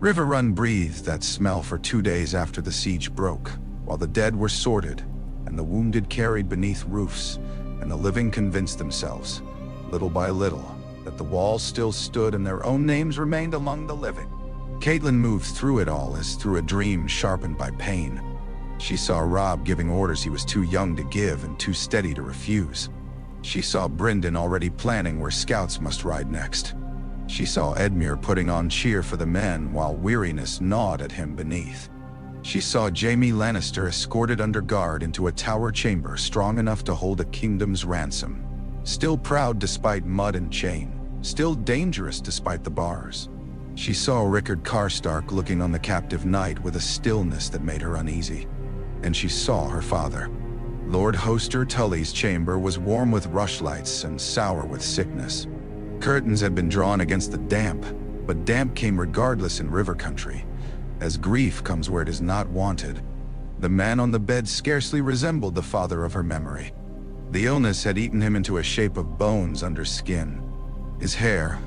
Riverrun breathed that smell for 2 days after the siege broke, while the dead were sorted, and the wounded carried beneath roofs, and the living convinced themselves, little by little, that the walls still stood and their own names remained among the living. Catelyn moved through it all as through a dream sharpened by pain. She saw Robb giving orders he was too young to give and too steady to refuse. She saw Brynden already planning where scouts must ride next. She saw Edmure putting on cheer for the men while weariness gnawed at him beneath. She saw Jaime Lannister escorted under guard into a tower chamber strong enough to hold a kingdom's ransom. Still proud despite mud and chain, still dangerous despite the bars. She saw Rickard Karstark looking on the captive knight with a stillness that made her uneasy. And she saw her father. Lord Hoster Tully's chamber was warm with rushlights and sour with sickness. Curtains had been drawn against the damp, but damp came regardless in river country, as grief comes where it is not wanted. The man on the bed scarcely resembled the father of her memory. The illness had eaten him into a shape of bones under skin. His hair,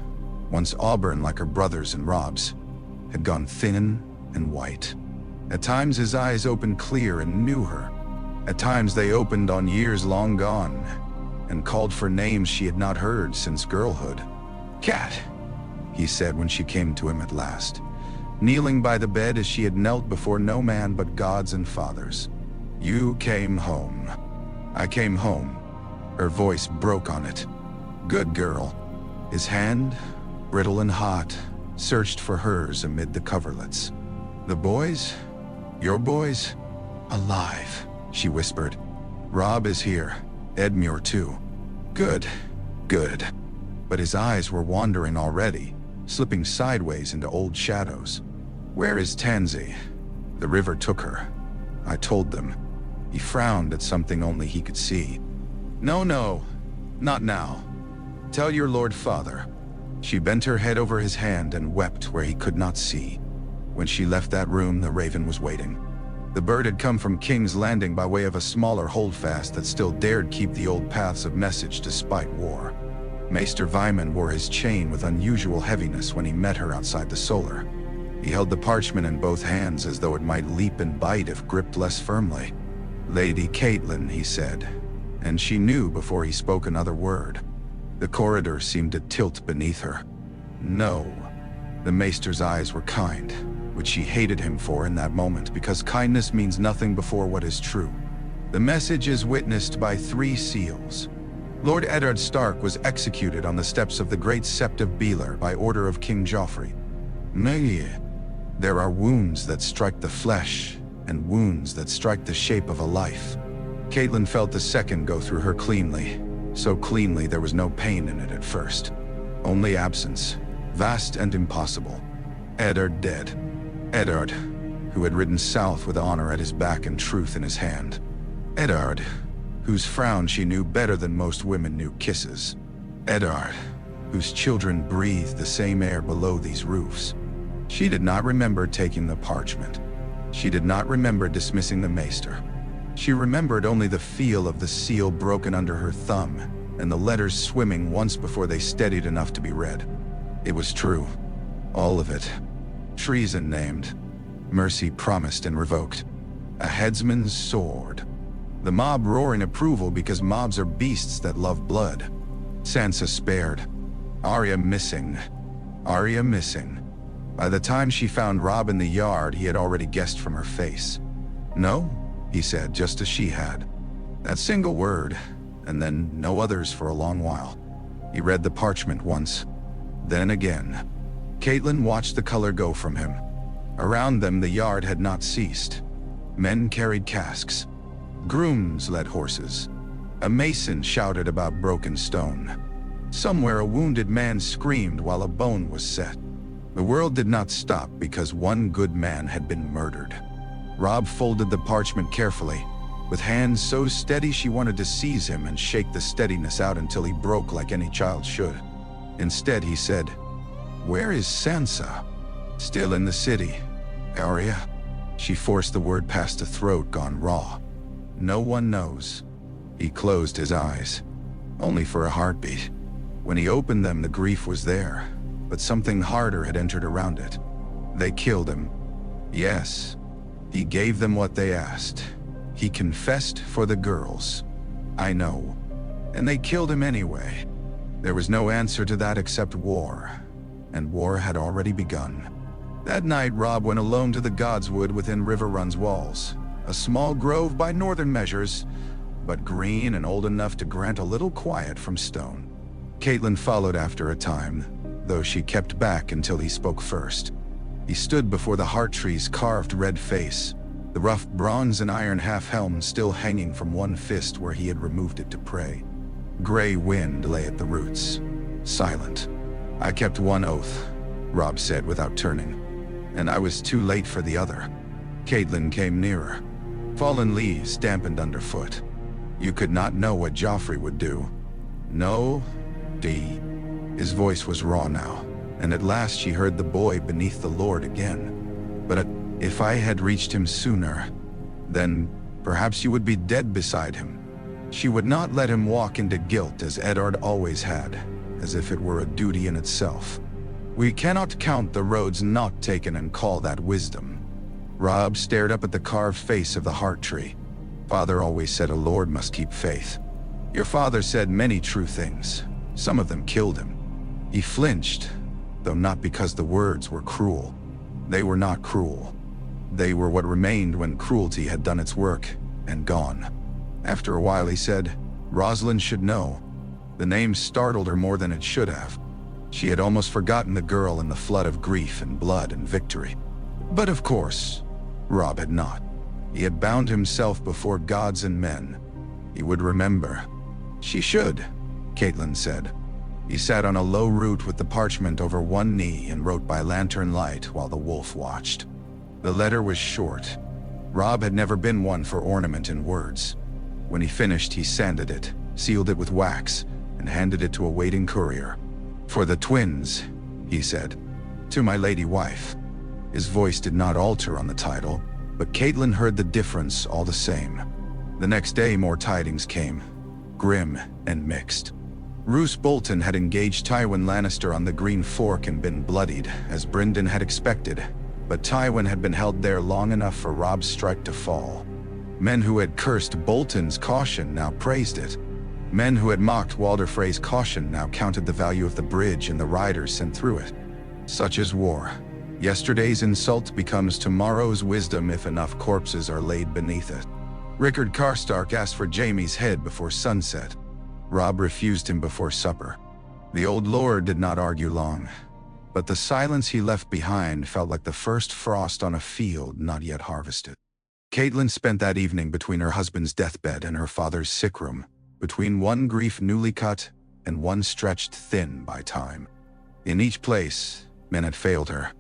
once auburn like her brother's and Robb's, had gone thin and white. At times his eyes opened clear and knew her. At times they opened on years long gone, and called for names she had not heard since girlhood. "Cat," he said when she came to him at last, kneeling by the bed as she had knelt before no man but gods and fathers. "You came home." "I came home." Her voice broke on it. "Good girl." His hand, brittle and hot, searched for hers amid the coverlets. "The boys? Your boys?" "Alive," she whispered. "Robb is here. Edmure too." "Good, good." But his eyes were wandering already, slipping sideways into old shadows. "Where is Tansy?" "The river took her. I told them." He frowned at something only he could see. No, not now. Tell your lord father." She bent her head over his hand and wept where he could not see. When she left that room, the raven was waiting. The bird had come from King's Landing by way of a smaller holdfast that still dared keep the old paths of message despite war. Maester Vyman wore his chain with unusual heaviness when he met her outside the Solar. He held the parchment in both hands as though it might leap and bite if gripped less firmly. "Lady Catelyn," he said, and she knew before he spoke another word. The corridor seemed to tilt beneath her. "No." The maester's eyes were kind, which she hated him for in that moment because kindness means nothing before what is true. The message is witnessed by 3 seals. Lord Eddard Stark was executed on the steps of the Great Sept of Beeler by order of King Joffrey. Nay, there are wounds that strike the flesh, and wounds that strike the shape of a life. Catelyn felt the second go through her cleanly, so cleanly there was no pain in it at first. Only absence, vast and impossible. Eddard dead. Eddard, who had ridden south with honor at his back and truth in his hand. Eddard, whose frown she knew better than most women knew kisses. Eddard, whose children breathed the same air below these roofs. She did not remember taking the parchment. She did not remember dismissing the maester. She remembered only the feel of the seal broken under her thumb, and the letters swimming once before they steadied enough to be read. It was true. All of it. Treason named. Mercy promised and revoked. A headsman's sword. The mob roaring approval because mobs are beasts that love blood. Sansa spared. Arya missing. Arya missing. By the time she found Robb in the yard, he had already guessed from her face. No, he said, just as she had. That single word, and then no others for a long while. He read the parchment once, then again. Catelyn watched the color go from him. Around them the yard had not ceased. Men carried casks. Grooms led horses. A mason shouted about broken stone. Somewhere a wounded man screamed while a bone was set. The world did not stop because one good man had been murdered. Robb folded the parchment carefully, with hands so steady she wanted to seize him and shake the steadiness out until he broke like any child should. Instead, he said, "Where is Sansa?" "Still in the city. Arya?" She forced the word past a throat gone raw. "No one knows." He closed his eyes, only for a heartbeat. When he opened them, the grief was there, but something harder had entered around it. They killed him. Yes, he gave them what they asked. He confessed for the girls. I know. And they killed him anyway. There was no answer to that except war, and war had already begun. That night, Robb went alone to the Godswood within Riverrun's walls, a small grove by northern measures, but green and old enough to grant a little quiet from stone. Catelyn followed after a time, though she kept back until he spoke first. He stood before the heart tree's carved red face, the rough bronze and iron half-helm still hanging from one fist where he had removed it to pray. Gray wind lay at the roots, silent. "I kept one oath," Robb said without turning, "and I was too late for the other." Catelyn came nearer. Fallen leaves dampened underfoot. "You could not know what Joffrey would do." "No, Dee." His voice was raw now, and at last she heard the boy beneath the Lord again. "But if I had reached him sooner, then perhaps you would be dead beside him." She would not let him walk into guilt as Eddard always had, as if it were a duty in itself. "We cannot count the roads not taken and call that wisdom." Robb stared up at the carved face of the heart tree. "Father always said a lord must keep faith. Your father said many true things. Some of them killed him." He flinched, though not because the words were cruel. They were not cruel. They were what remained when cruelty had done its work and gone. After a while he said, "Roslin should know." The name startled her more than it should have. She had almost forgotten the girl in the flood of grief and blood and victory. But of course, Robb had not. He had bound himself before gods and men. He would remember. "She should," Catelyn said. He sat on a low root with the parchment over one knee and wrote by lantern light while the wolf watched. The letter was short. Robb had never been one for ornament in words. When he finished, he sanded it, sealed it with wax, and handed it to a waiting courier. "For the twins," he said. "To my lady wife." His voice did not alter on the title, but Catelyn heard the difference all the same. The next day more tidings came, grim and mixed. Roose Bolton had engaged Tywin Lannister on the Green Fork and been bloodied, as Brynden had expected, but Tywin had been held there long enough for Robb's strike to fall. Men who had cursed Bolton's caution now praised it. Men who had mocked Walder Frey's caution now counted the value of the bridge and the riders sent through it. Such is war. Yesterday's insult becomes tomorrow's wisdom if enough corpses are laid beneath it. Rickard Karstark asked for Jaime's head before sunset. Robb refused him before supper. The old lord did not argue long, but the silence he left behind felt like the first frost on a field not yet harvested. Catelyn spent that evening between her husband's deathbed and her father's sick room, between one grief newly cut and one stretched thin by time. In each place, men had failed her.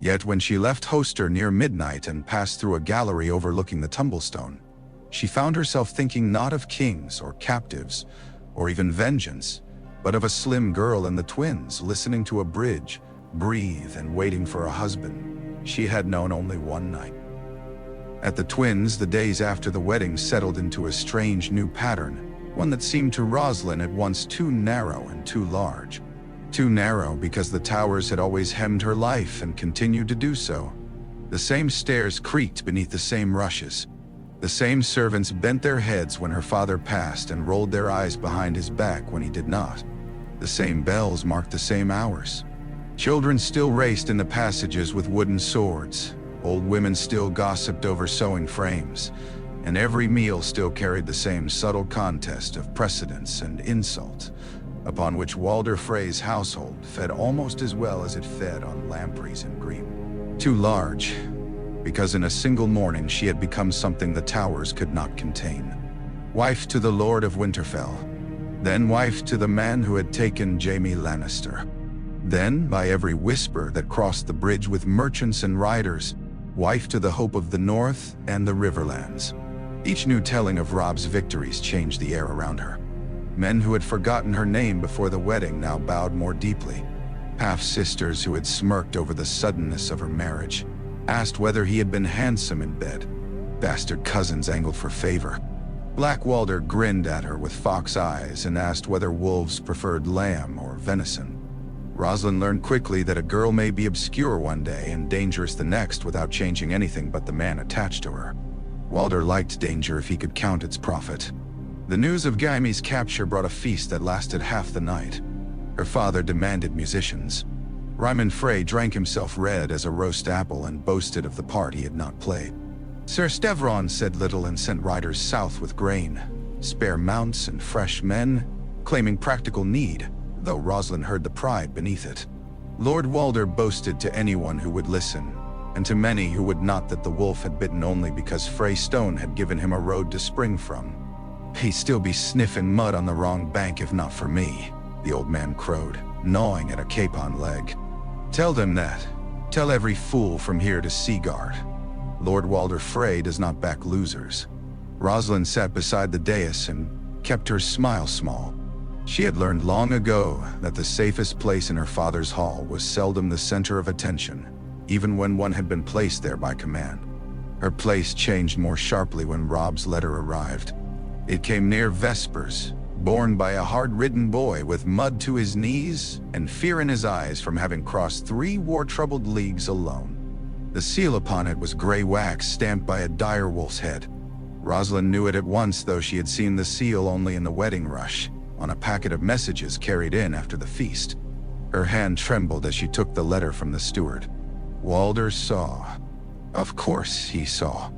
Yet when she left Hoster near midnight and passed through a gallery overlooking the Tumblestone, she found herself thinking not of kings or captives, or even vengeance, but of a slim girl and the twins listening to a bridge, breathe and waiting for a husband she had known only one night. At the twins, the days after the wedding settled into a strange new pattern, one that seemed to Roslin at once too narrow and too large. Too narrow because the towers had always hemmed her life and continued to do so. The same stairs creaked beneath the same rushes. The same servants bent their heads when her father passed and rolled their eyes behind his back when he did not. The same bells marked the same hours. Children still raced in the passages with wooden swords. Old women still gossiped over sewing frames. And every meal still carried the same subtle contest of precedence and insult, upon which Walder Frey's household fed almost as well as it fed on lampreys and green. Too large, because in a single morning she had become something the towers could not contain. Wife to the Lord of Winterfell, then wife to the man who had taken Jaime Lannister. Then, by every whisper that crossed the bridge with merchants and riders, wife to the hope of the North and the Riverlands. Each new telling of Robb's victories changed the air around her. Men who had forgotten her name before the wedding now bowed more deeply. Half-sisters who had smirked over the suddenness of her marriage asked whether he had been handsome in bed. Bastard cousins angled for favor. Black Walder grinned at her with fox eyes and asked whether wolves preferred lamb or venison. Roslin learned quickly that a girl may be obscure one day and dangerous the next without changing anything but the man attached to her. Walder liked danger if he could count its profit. The news of Jaime's capture brought a feast that lasted half the night. Her father demanded musicians. Ryman Frey drank himself red as a roast apple and boasted of the part he had not played. Sir Stevron said little and sent riders south with grain, spare mounts and fresh men, claiming practical need, though Roslin heard the pride beneath it. Lord Walder boasted to anyone who would listen, and to many who would not, that the wolf had bitten only because Frey Stone had given him a road to spring from. "He'd still be sniffing mud on the wrong bank if not for me," the old man crowed, gnawing at a capon leg. "Tell them that. Tell every fool from here to Seaguard. Lord Walder Frey does not back losers." Roslin sat beside the dais and kept her smile small. She had learned long ago that the safest place in her father's hall was seldom the center of attention, even when one had been placed there by command. Her place changed more sharply when Robb's letter arrived. It came near vespers, borne by a hard-ridden boy with mud to his knees and fear in his eyes from having crossed 3 war-troubled leagues alone. The seal upon it was gray wax stamped by a dire wolf's head. Roslin knew it at once, though she had seen the seal only in the wedding rush, on a packet of messages carried in after the feast. Her hand trembled as she took the letter from the steward. Walder saw. Of course he saw.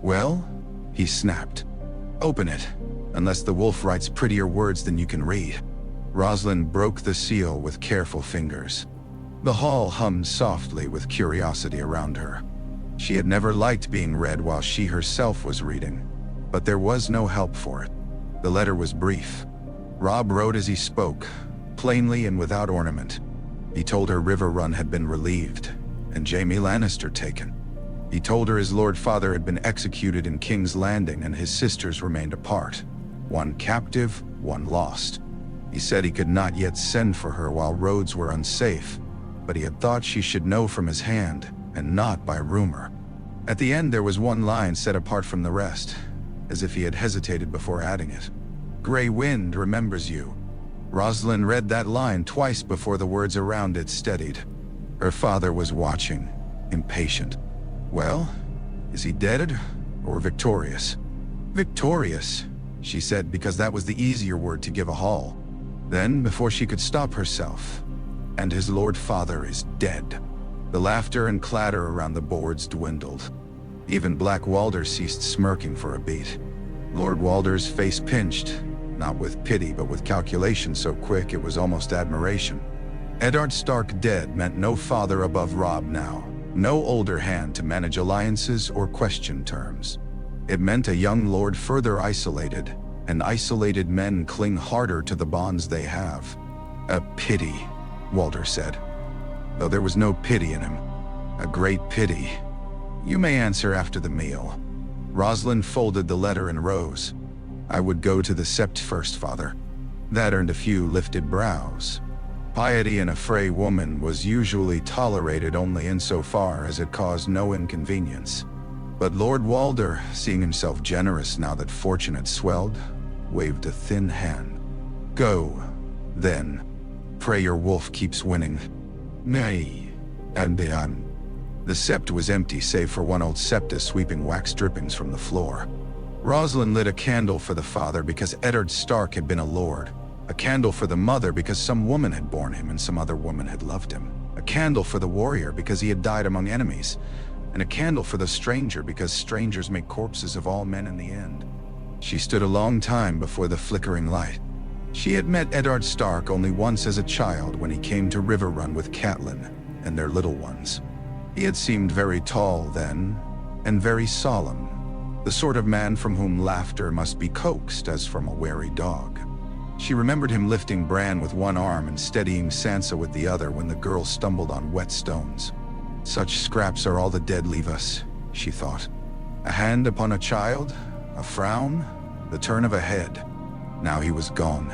"Well?" he snapped. "Open it, unless the wolf writes prettier words than you can read." Roslin broke the seal with careful fingers. The hall hummed softly with curiosity around her. She had never liked being read while she herself was reading, but there was no help for it. The letter was brief. Robb wrote as he spoke, plainly and without ornament. He told her Riverrun had been relieved, and Jaime Lannister taken. He told her his lord father had been executed in King's Landing and his sisters remained apart, one captive, one lost. He said he could not yet send for her while roads were unsafe, but he had thought she should know from his hand, and not by rumor. At the end there was one line set apart from the rest, as if he had hesitated before adding it. "Grey Wind remembers you." Roslin read that line twice before the words around it steadied. Her father was watching, impatient. "Well, is he dead or victorious?" "Victorious," she said, because that was the easier word to give a Hall. Then, before she could stop herself, "And his lord father is dead." The laughter and clatter around the boards dwindled. Even Black Walder ceased smirking for a beat. Lord Walder's face pinched, not with pity but with calculation so quick it was almost admiration. Eddard Stark dead meant no father above Robb now, no older hand to manage alliances or question terms. It meant a young lord further isolated, and isolated men cling harder to the bonds they have. A pity, Walder said, though there was no pity in him. A great pity. You may answer after the meal. Roslin folded the letter and rose. I would go to the sept first, father. That earned a few lifted brows. Piety in a Frey woman was usually tolerated only insofar as it caused no inconvenience. But Lord Walder, seeing himself generous now that fortune had swelled, waved a thin hand. Go, then. Pray your wolf keeps winning. Nay, and beyond. The sept was empty save for one old septa sweeping wax drippings from the floor. Roslin lit a candle for the father because Eddard Stark had been a lord. A candle for the mother because some woman had borne him and some other woman had loved him. A candle for the warrior because he had died among enemies. And a candle for the stranger because strangers make corpses of all men in the end. She stood a long time before the flickering light. She had met Eddard Stark only once as a child when he came to Riverrun with Catelyn and their little ones. He had seemed very tall then, and very solemn, the sort of man from whom laughter must be coaxed as from a wary dog. She remembered him lifting Bran with one arm and steadying Sansa with the other when the girl stumbled on wet stones. Such scraps are all the dead leave us, she thought. A hand upon a child, a frown, the turn of a head. Now he was gone,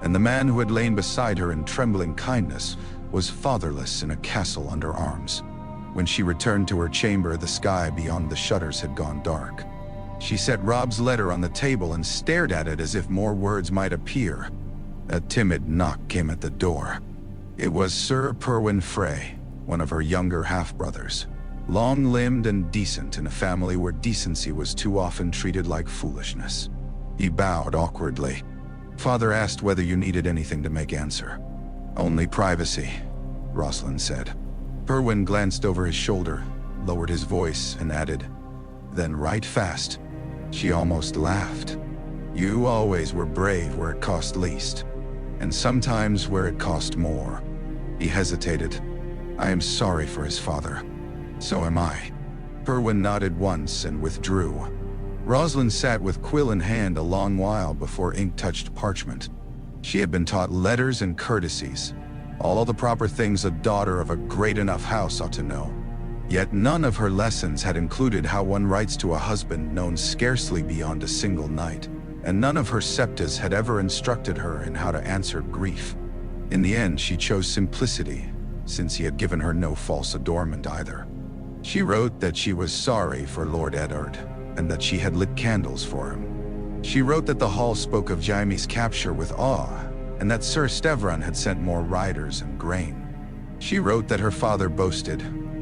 and the man who had lain beside her in trembling kindness was fatherless in a castle under arms. When she returned to her chamber, the sky beyond the shutters had gone dark. She set Robb's letter on the table and stared at it as if more words might appear. A timid knock came at the door. It was Sir Perwyn Frey, one of her younger half-brothers, long-limbed and decent in a family where decency was too often treated like foolishness. He bowed awkwardly. Father asked whether you needed anything to make answer. Only privacy, Roslin said. Perwyn glanced over his shoulder, lowered his voice, and added, then right fast. She almost laughed. You always were brave where it cost least, and sometimes where it cost more. He hesitated. I am sorry for his father. So am I. Perwyn nodded once and withdrew. Roslin sat with quill in hand a long while before ink touched parchment. She had been taught letters and courtesies, all the proper things a daughter of a great enough house ought to know. Yet none of her lessons had included how one writes to a husband known scarcely beyond a single night, and none of her septas had ever instructed her in how to answer grief. In the end, she chose simplicity, since he had given her no false adornment either. She wrote that she was sorry for Lord Eddard, and that she had lit candles for him. She wrote that the hall spoke of Jaime's capture with awe, and that Sir Stevron had sent more riders and grain. She wrote that her father boasted,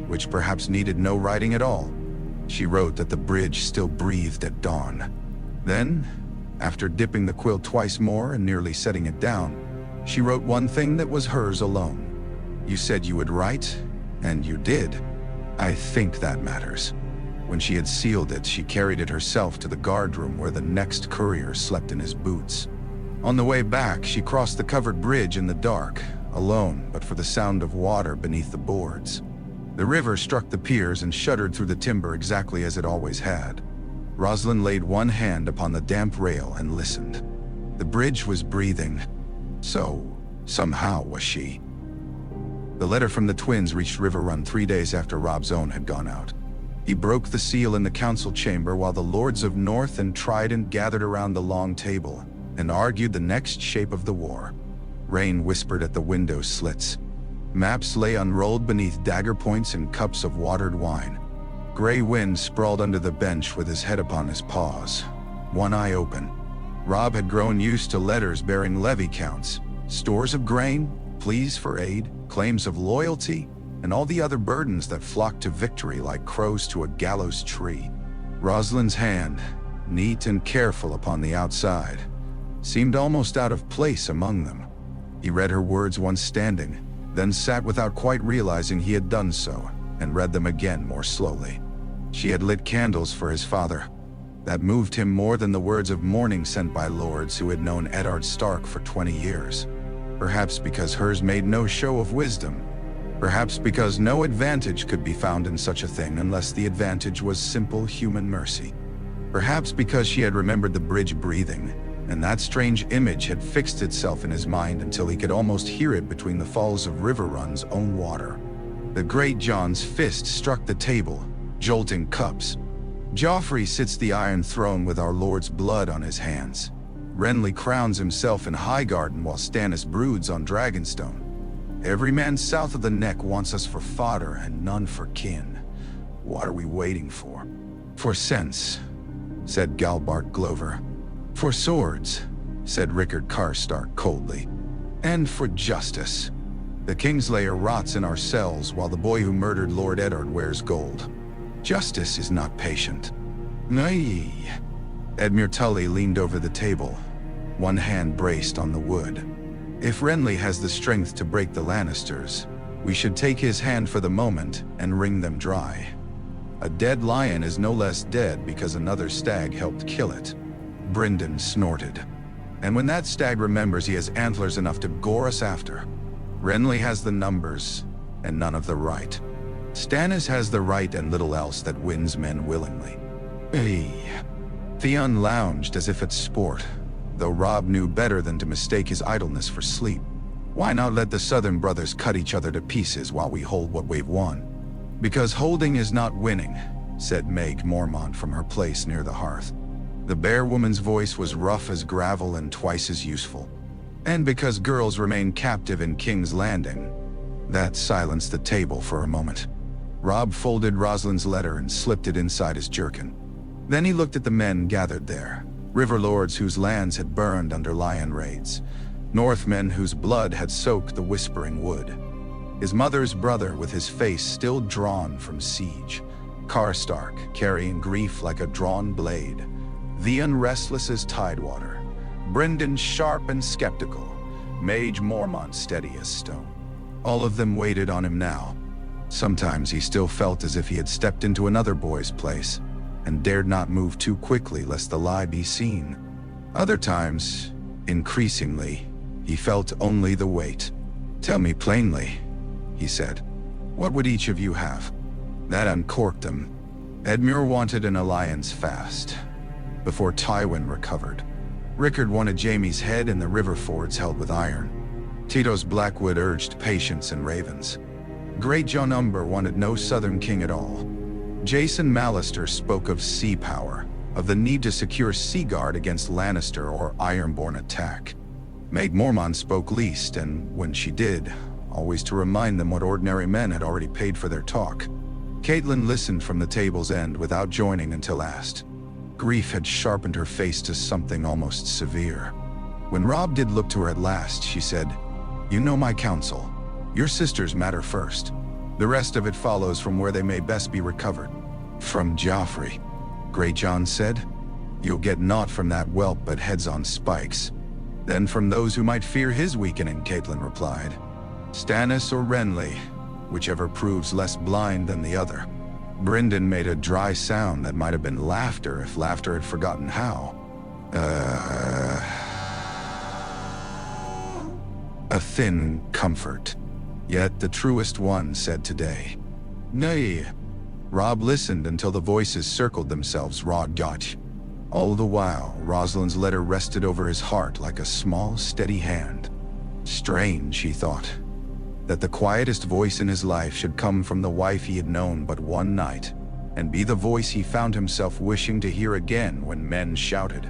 which perhaps needed no writing at all. She wrote that the bridge still breathed at dawn. Then, after dipping the quill twice more and nearly setting it down, she wrote one thing that was hers alone. You said you would write, and you did. I think that matters. When she had sealed it, she carried it herself to the guard room where the next courier slept in his boots. On the way back, she crossed the covered bridge in the dark, alone but for the sound of water beneath the boards. The river struck the piers and shuddered through the timber exactly as it always had. Roslin laid one hand upon the damp rail and listened. The bridge was breathing. So, somehow, was she. The letter from the twins reached Riverrun 3 days after Robb's own had gone out. He broke the seal in the council chamber while the lords of North and Trident gathered around the long table and argued the next shape of the war. Rain whispered at the window slits. Maps lay unrolled beneath dagger points and cups of watered wine. Gray Wind sprawled under the bench with his head upon his paws, one eye open. Robb had grown used to letters bearing levy counts, stores of grain, pleas for aid, claims of loyalty, and all the other burdens that flocked to victory like crows to a gallows tree. Roslin's hand, neat and careful upon the outside, seemed almost out of place among them. He read her words once standing, then sat without quite realizing he had done so, and read them again more slowly. She had lit candles for his father. That moved him more than the words of mourning sent by lords who had known Eddard Stark for 20 years. Perhaps because hers made no show of wisdom. Perhaps because no advantage could be found in such a thing unless the advantage was simple human mercy. Perhaps because she had remembered the bridge breathing, and that strange image had fixed itself in his mind until he could almost hear it between the falls of Riverrun's own water. The great Jon's fist struck the table, jolting cups. Joffrey sits the Iron Throne with our Lord's blood on his hands. Renly crowns himself in Highgarden while Stannis broods on Dragonstone. Every man south of the Neck wants us for fodder and none for kin. What are we waiting for? For sense, said Galbart Glover. For swords, said Rickard Karstark coldly. And for justice. The Kingslayer rots in our cells while the boy who murdered Lord Eddard wears gold. Justice is not patient. Nay. Edmure Tully leaned over the table, one hand braced on the wood. If Renly has the strength to break the Lannisters, we should take his hand for the moment and wring them dry. A dead lion is no less dead because another stag helped kill it. Brynden snorted. And when that stag remembers he has antlers enough to gore us after. Renly has the numbers, and none of the right. Stannis has the right and little else that wins men willingly. Theon lounged as if at sport, though Robb knew better than to mistake his idleness for sleep. Why not let the Southern brothers cut each other to pieces while we hold what we've won? Because holding is not winning, said Meg Mormont from her place near the hearth. The bear woman's voice was rough as gravel and twice as useful. And because girls remain captive in King's Landing. That silenced the table for a moment. Robb folded Roslin's letter and slipped it inside his jerkin. Then he looked at the men gathered there, river lords whose lands had burned under lion raids, Northmen whose blood had soaked the Whispering Wood. His mother's brother with his face still drawn from siege, Karstark carrying grief like a drawn blade, Theon restless as tidewater, Brynden sharp and skeptical, Mage Mormont steady as stone. All of them waited on him now. Sometimes he still felt as if he had stepped into another boy's place, and dared not move too quickly lest the lie be seen. Other times, increasingly, he felt only the weight. "Tell me plainly," he said. "What would each of you have?" That uncorked him. Edmure wanted an alliance fast, before Tywin recovered. Rickard wanted Jaime's head and the river fords held with iron. Tito's Blackwood urged patience and ravens. Great Jon Umber wanted no southern king at all. Jason Mallister spoke of sea power, of the need to secure Seaguard against Lannister or Ironborn attack. Maid Mormont spoke least, and when she did, always to remind them what ordinary men had already paid for their talk. Catelyn listened from the table's end without joining until asked. Grief had sharpened her face to something almost severe. When Robb did look to her at last, she said, "You know my counsel. Your sisters matter first. The rest of it follows from where they may best be recovered." "From Joffrey," Great Jon said. "You'll get naught from that whelp but heads on spikes." "Then from those who might fear his weakening," Catelyn replied. "Stannis or Renly, whichever proves less blind than the other." Brynden made a dry sound that might have been laughter if laughter had forgotten how. A thin comfort. Yet the truest one said today. "Nay." Robb listened until the voices circled themselves Rod-Dotch. All the while, Roslin's letter rested over his heart like a small, steady hand. Strange, he thought, that the quietest voice in his life should come from the wife he had known but one night, and be the voice he found himself wishing to hear again when men shouted.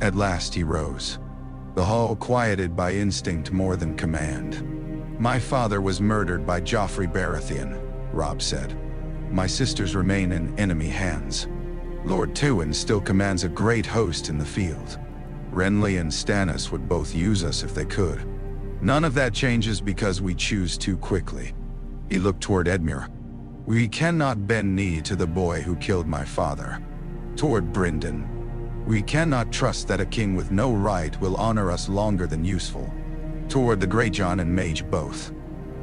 At last he rose, the hall quieted by instinct more than command. "My father was murdered by Joffrey Baratheon," Robb said. "My sisters remain in enemy hands. Lord Tywin still commands a great host in the field. Renly and Stannis would both use us if they could. None of that changes because we choose too quickly." He looked toward Edmure. "We cannot bend knee to the boy who killed my father." Toward Brynden. "We cannot trust that a king with no right will honor us longer than useful." Toward the Great Jon and Mage both.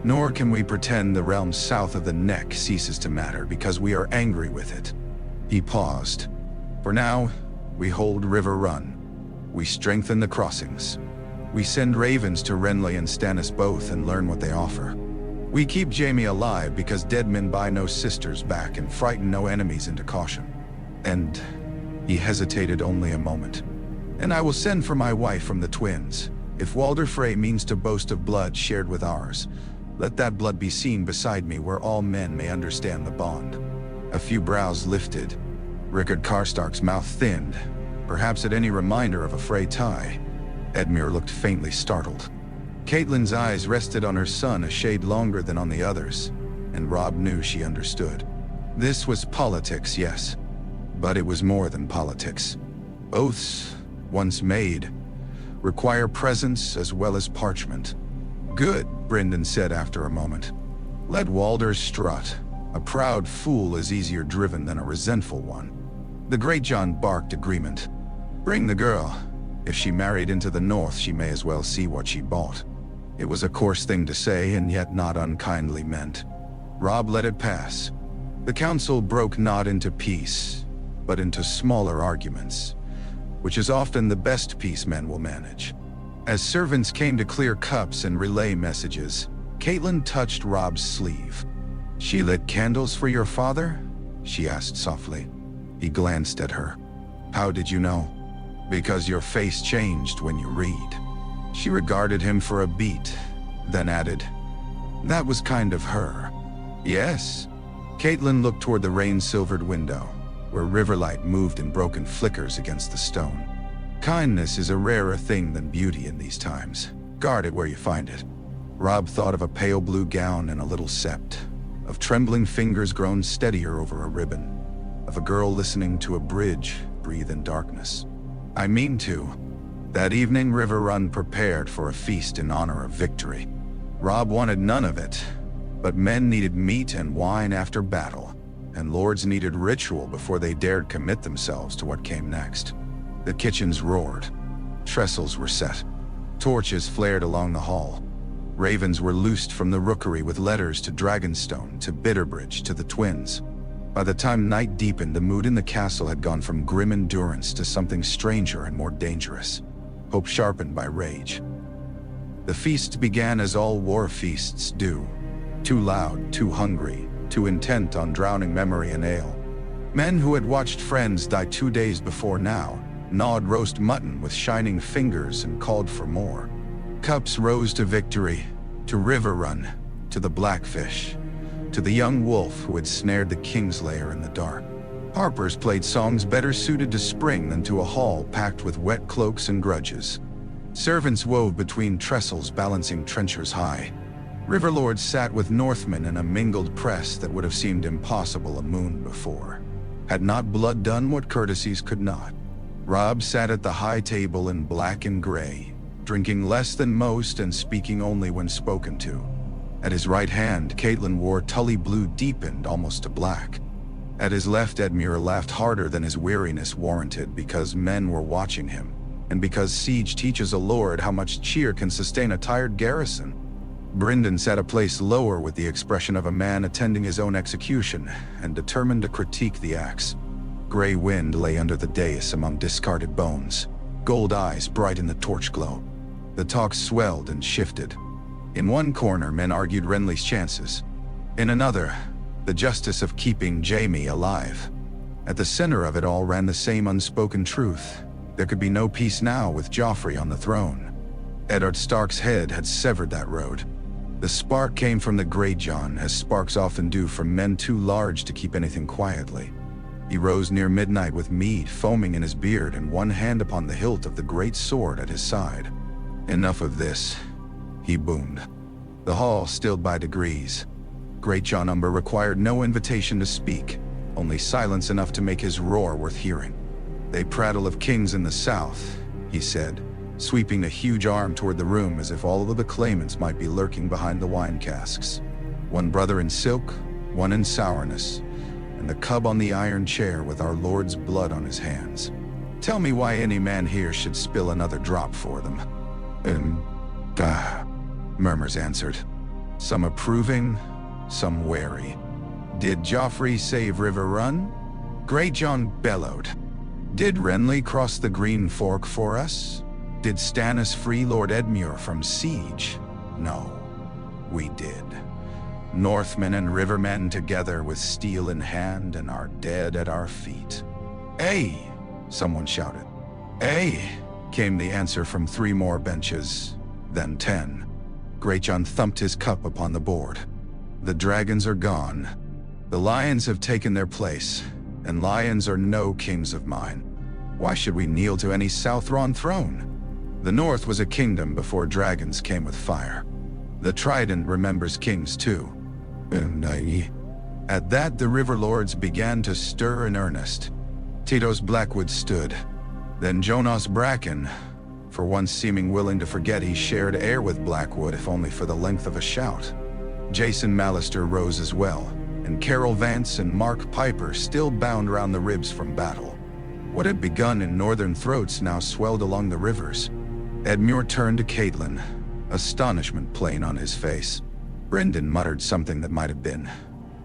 "Nor can we pretend the realm south of the Neck ceases to matter because we are angry with it." He paused. "For now, We hold Riverrun. We strengthen the crossings. We send ravens to Renly and Stannis both and learn what they offer. We keep Jaime alive because dead men buy no sisters back and frighten no enemies into caution. And he hesitated only a moment. And I will send for my wife from the twins. If Walder Frey means to boast of blood shared with ours, let that blood be seen beside me where all men may understand the bond. A few brows lifted. Rickard Karstark's mouth thinned, perhaps at any reminder of a Frey tie. Edmure looked faintly startled. Catelyn's eyes rested on her son a shade longer than on the others, and Robb knew she understood. This was politics, yes, but it was more than politics. Oaths, once made, require presence as well as parchment. Good, Brynden said after a moment. Let Walder strut. A proud fool is easier driven than a resentful one. The Greatjon barked agreement. Bring the girl. If she married into the north, she may as well see what she bought. It was a coarse thing to say, and yet not unkindly meant. Robb let it pass. The council broke not into peace, but into smaller arguments, which is often the best peace men will manage. As servants came to clear cups and relay messages, Catelyn touched Robb's sleeve. She lit candles for your father? She asked softly. He glanced at her. How did you know? Because your face changed when you read. She regarded him for a beat, then added, that was kind of her. Yes. Catelyn looked toward the rain-silvered window, where riverlight moved in broken flickers against the stone. Kindness is a rarer thing than beauty in these times. Guard it where you find it. Robb thought of a pale blue gown and a little sept, of trembling fingers grown steadier over a ribbon, of a girl listening to a bridge breathe in darkness. I mean to. That evening, Riverrun prepared for a feast in honor of victory. Robb wanted none of it, but men needed meat and wine after battle, and lords needed ritual before they dared commit themselves to what came next. The kitchens roared. Trestles were set. Torches flared along the hall. Ravens were loosed from the rookery with letters to Dragonstone, to Bitterbridge, to the twins. By the time night deepened, the mood in the castle had gone from grim endurance to something stranger and more dangerous. Hope sharpened by rage. The feast began as all war feasts do. Too loud, too hungry, too intent on drowning memory in ale. Men who had watched friends die 2 days before now gnawed roast mutton with shining fingers and called for more. Cups rose to victory, to Riverrun, to the Blackfish, to the young wolf who had snared the Kingslayer in the dark. Harpers played songs better suited to spring than to a hall packed with wet cloaks and grudges. Servants wove between trestles balancing trenchers high. Riverlords sat with Northmen in a mingled press that would have seemed impossible a moon before. Had not blood done what courtesies could not? Robb sat at the high table in black and gray, drinking less than most and speaking only when spoken to. At his right hand, Catelyn wore tully blue deepened almost to black. At his left, Edmure laughed harder than his weariness warranted because men were watching him, and because siege teaches a lord how much cheer can sustain a tired garrison. Brynden sat a place lower with the expression of a man attending his own execution and determined to critique the axe. Gray wind lay under the dais among discarded bones, gold eyes bright in the torch glow. The talk swelled and shifted. In one corner, men argued Renly's chances. In another, the justice of keeping Jaime alive. At the center of it all ran the same unspoken truth. There could be no peace now with Joffrey on the throne. Eddard Stark's head had severed that road. The spark came from the Greatjon, as sparks often do from men too large to keep anything quietly. He rose near midnight with mead foaming in his beard and one hand upon the hilt of the great sword at his side. Enough of this, he boomed. The hall stilled by degrees. Greatjon Umber required no invitation to speak, only silence enough to make his roar worth hearing. They prattle of kings in the south, he said, sweeping a huge arm toward the room as if all of the claimants might be lurking behind the wine casks. One brother in silk, one in sourness, and the cub on the iron chair with our Lord's blood on his hands. Tell me why any man here should spill another drop for them. Murmurs answered, some approving, some wary. Did Joffrey save Riverrun? Greatjon bellowed. Did Renly cross the Green Fork for us? Did Stannis free Lord Edmure from siege? No, we did. Northmen and Rivermen together with steel in hand and our dead at our feet. "Ay!" someone shouted. "Ay!" came the answer from 3 more benches, then 10. Greatjon thumped his cup upon the board. "The dragons are gone. The lions have taken their place, and lions are no kings of mine. Why should we kneel to any Southron throne? The North was a kingdom before dragons came with fire. The Trident remembers kings too." At that, the River Lords began to stir in earnest. Tito's Blackwood stood. Then Jonas Bracken, for once seeming willing to forget he shared air with Blackwood if only for the length of a shout. Jason Mallister rose as well, and Carol Vance and Mark Piper still bound round the ribs from battle. What had begun in northern throats now swelled along the rivers. Edmure turned to Catelyn, astonishment plain on his face. Brynden muttered something that might have been,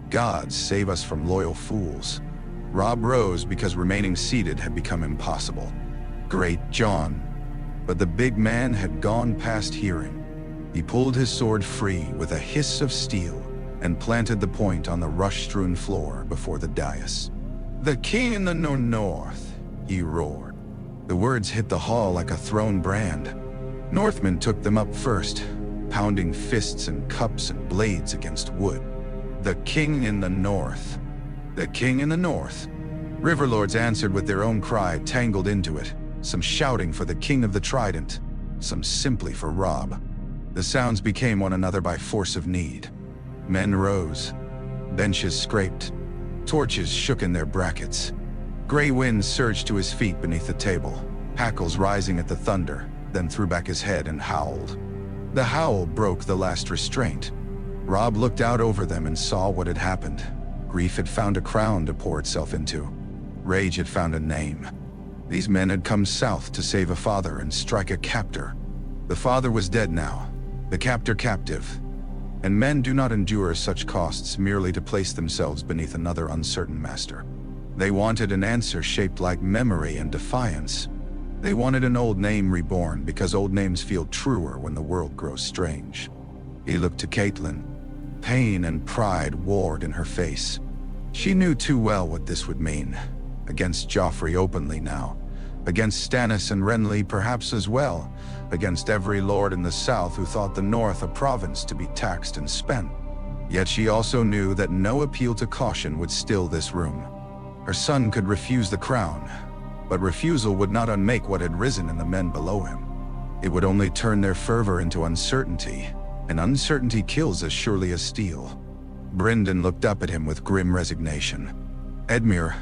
"God save us from loyal fools." Robb rose because remaining seated had become impossible. Great John. But the big man had gone past hearing. He pulled his sword free with a hiss of steel and planted the point on the rush-strewn floor before the dais. "The king in the north," he roared. The words hit the hall like a thrown brand. Northmen took them up first, pounding fists and cups and blades against wood. "The king in the north. The king in the north." Riverlords answered with their own cry tangled into it, some shouting for the king of the Trident, some simply for Robb. The sounds became one another by force of need. Men rose. Benches scraped. Torches shook in their brackets. Gray Wind surged to his feet beneath the table, hackles rising at the thunder, then threw back his head and howled. The howl broke the last restraint. Robb looked out over them and saw what had happened. Grief had found a crown to pour itself into. Rage had found a name. These men had come south to save a father and strike a captor. The father was dead now, the captor captive. And men do not endure such costs merely to place themselves beneath another uncertain master. They wanted an answer shaped like memory and defiance. They wanted an old name reborn because old names feel truer when the world grows strange. He looked to Catelyn. Pain and pride warred in her face. She knew too well what this would mean. Against Joffrey openly now. Against Stannis and Renly perhaps as well. Against every lord in the south who thought the north a province to be taxed and spent. Yet she also knew that no appeal to caution would still this room. Her son could refuse the crown, but refusal would not unmake what had risen in the men below him. It would only turn their fervor into uncertainty, and uncertainty kills as surely as steel. Brynden looked up at him with grim resignation. Edmure,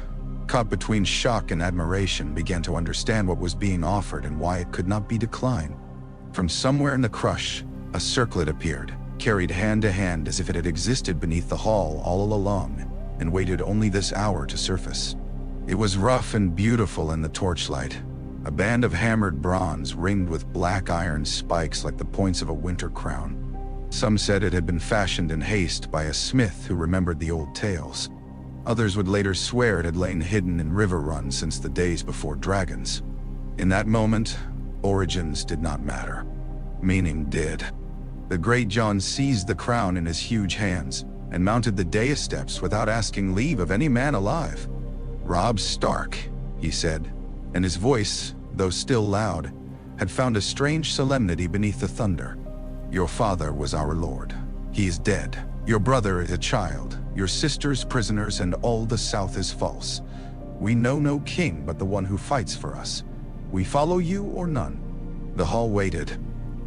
caught between shock and admiration, began to understand what was being offered and why it could not be declined. From somewhere in the crush, a circlet appeared, carried hand to hand as if it had existed beneath the hall all along, and waited only this hour to surface. It was rough and beautiful in the torchlight, a band of hammered bronze ringed with black iron spikes like the points of a winter crown. Some said it had been fashioned in haste by a smith who remembered the old tales. Others would later swear it had lain hidden in Riverrun since the days before dragons. In that moment, origins did not matter. Meaning did. The great John seized the crown in his huge hands and mounted the dais steps without asking leave of any man alive. "Robb Stark," he said, and his voice, though still loud, had found a strange solemnity beneath the thunder. "Your father was our lord. He is dead. Your brother is a child. Your sisters prisoners, and all the south is false. We know no king but the one who fights for us. We follow you or none." The hall waited.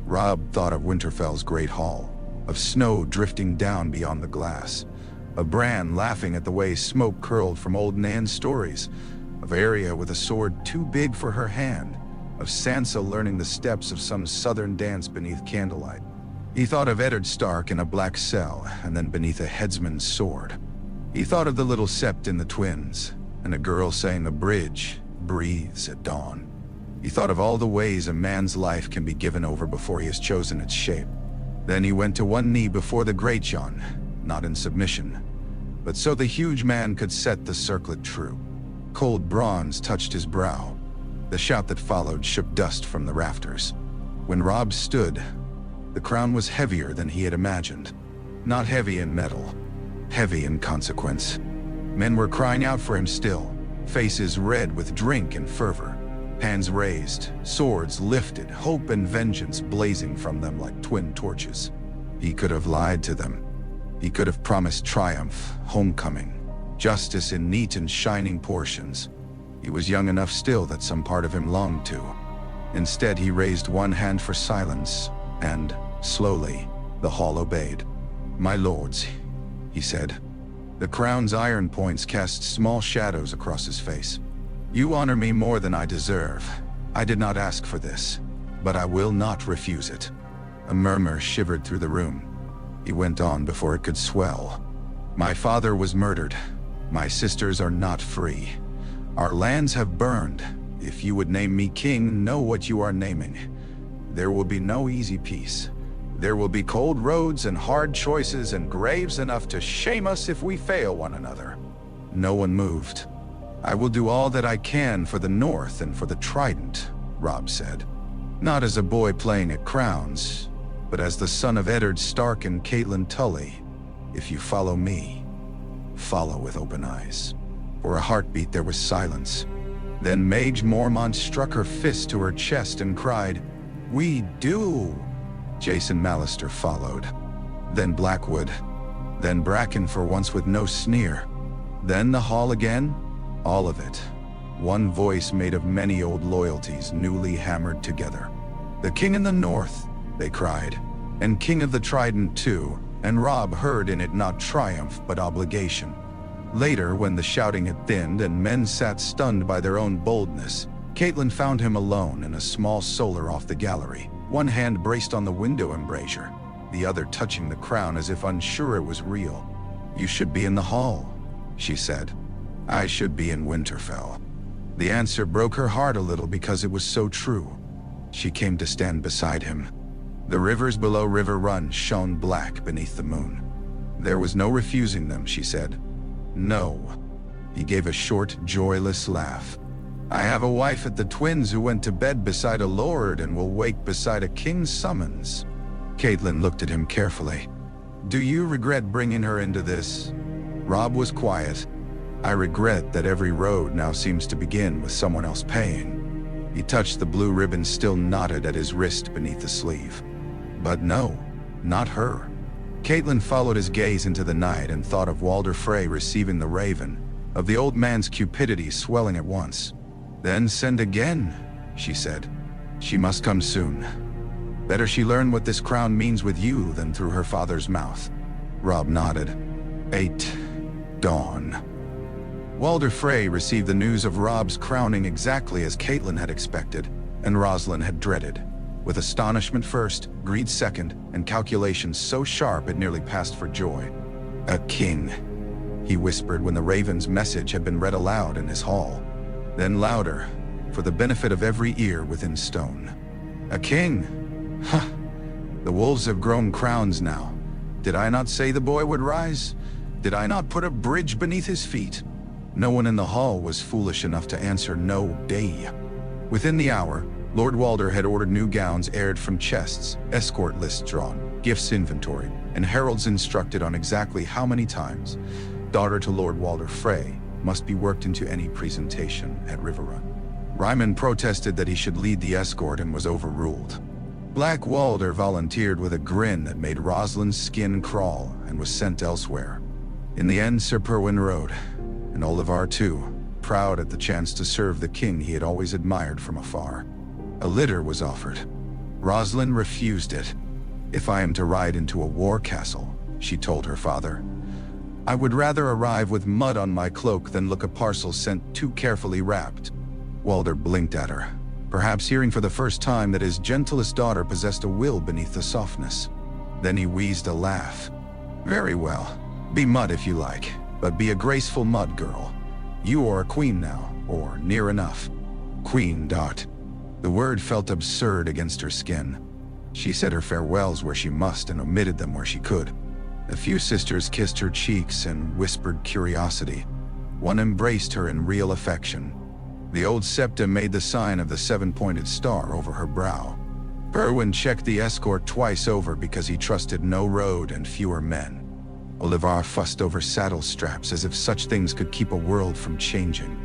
Robb thought of Winterfell's great hall, of snow drifting down beyond the glass, of Bran laughing at the way smoke curled from old Nan's stories, of Arya with a sword too big for her hand, of Sansa learning the steps of some southern dance beneath candlelight. He thought of Eddard Stark in a black cell, and then beneath a headsman's sword. He thought of the little sept in the twins, and a girl saying a bridge breathes at dawn. He thought of all the ways a man's life can be given over before he has chosen its shape. Then he went to one knee before the great John, not in submission, but so the huge man could set the circlet true. Cold bronze touched his brow. The shout that followed shook dust from the rafters. When Robb stood, the crown was heavier than he had imagined. Not heavy in metal, heavy in consequence. Men were crying out for him still, faces red with drink and fervor. Hands raised, swords lifted, hope and vengeance blazing from them like twin torches. He could have lied to them. He could have promised triumph, homecoming, justice in neat and shining portions. He was young enough still that some part of him longed to. Instead, he raised one hand for silence, and, slowly, the hall obeyed. "My lords," he said. The crown's iron points cast small shadows across his face. "You honor me more than I deserve. I did not ask for this, but I will not refuse it." A murmur shivered through the room. He went on before it could swell. "My father was murdered. My sisters are not free. Our lands have burned. If you would name me king, know what you are naming. There will be no easy peace. There will be cold roads and hard choices and graves enough to shame us if we fail one another." No one moved. "I will do all that I can for the North and for the Trident," Robb said. "Not as a boy playing at crowns, but as the son of Eddard Stark and Catelyn Tully. If you follow me, follow with open eyes." For a heartbeat there was silence. Then Mage Mormont struck her fist to her chest and cried, "We do!" Jason Lannister followed. Then Blackwood. Then Bracken, for once with no sneer. Then the hall again. All of it. One voice made of many old loyalties newly hammered together. "The king in the north," they cried. "And king of the Trident too." And Robb heard in it not triumph but obligation. Later, when the shouting had thinned and men sat stunned by their own boldness, Catelyn found him alone in a small solar off the gallery, one hand braced on the window embrasure, the other touching the crown as if unsure it was real. "You should be in the hall," she said. "I should be in Winterfell." The answer broke her heart a little because it was so true. She came to stand beside him. The rivers below Riverrun shone black beneath the moon. There was no refusing them, she said. "No." He gave a short, joyless laugh. "I have a wife at the Twins who went to bed beside a lord and will wake beside a king's summons." Catelyn looked at him carefully. "Do you regret bringing her into this?" Robb was quiet. "I regret that every road now seems to begin with someone else paying." He touched the blue ribbon still knotted at his wrist beneath the sleeve. "But no, not her." Catelyn followed his gaze into the night and thought of Walder Frey receiving the raven, of the old man's cupidity swelling at once. "Then send again," she said. "She must come soon. Better she learn what this crown means with you than through her father's mouth." Robb nodded. 8. Dawn. Walder Frey received the news of Robb's crowning exactly as Catelyn had expected, and Roslin had dreaded. With astonishment first, greed second, and calculations so sharp it nearly passed for joy. "A king," he whispered when the raven's message had been read aloud in his hall. Then louder, for the benefit of every ear within stone. "A king? Huh! The wolves have grown crowns now. Did I not say the boy would rise? Did I not put a bridge beneath his feet?" No one in the hall was foolish enough to answer no day. Within the hour, Lord Walder had ordered new gowns aired from chests, escort lists drawn, gifts inventoried, and heralds instructed on exactly how many times daughter to Lord Walder Frey must be worked into any presentation at Riverrun. Ryman protested that he should lead the escort and was overruled. Black Walder volunteered with a grin that made Roslin's skin crawl and was sent elsewhere. In the end, Sir Perwyn rode, and Olivar too, proud at the chance to serve the king he had always admired from afar. A litter was offered. Roslin refused it. "If I am to ride into a war castle," she told her father, "I would rather arrive with mud on my cloak than look a parcel sent too carefully wrapped." Walder blinked at her, perhaps hearing for the first time that his gentlest daughter possessed a will beneath the softness. Then he wheezed a laugh. "Very well, be mud if you like, but be a graceful mud girl. You are a queen now, or near enough." Queen. The word felt absurd against her skin. She said her farewells where she must and omitted them where she could. A few sisters kissed her cheeks and whispered curiosity. One embraced her in real affection. The old septa made the sign of the seven-pointed star over her brow. Perwyn checked the escort twice over because he trusted no road and fewer men. Olivar fussed over saddle straps as if such things could keep a world from changing.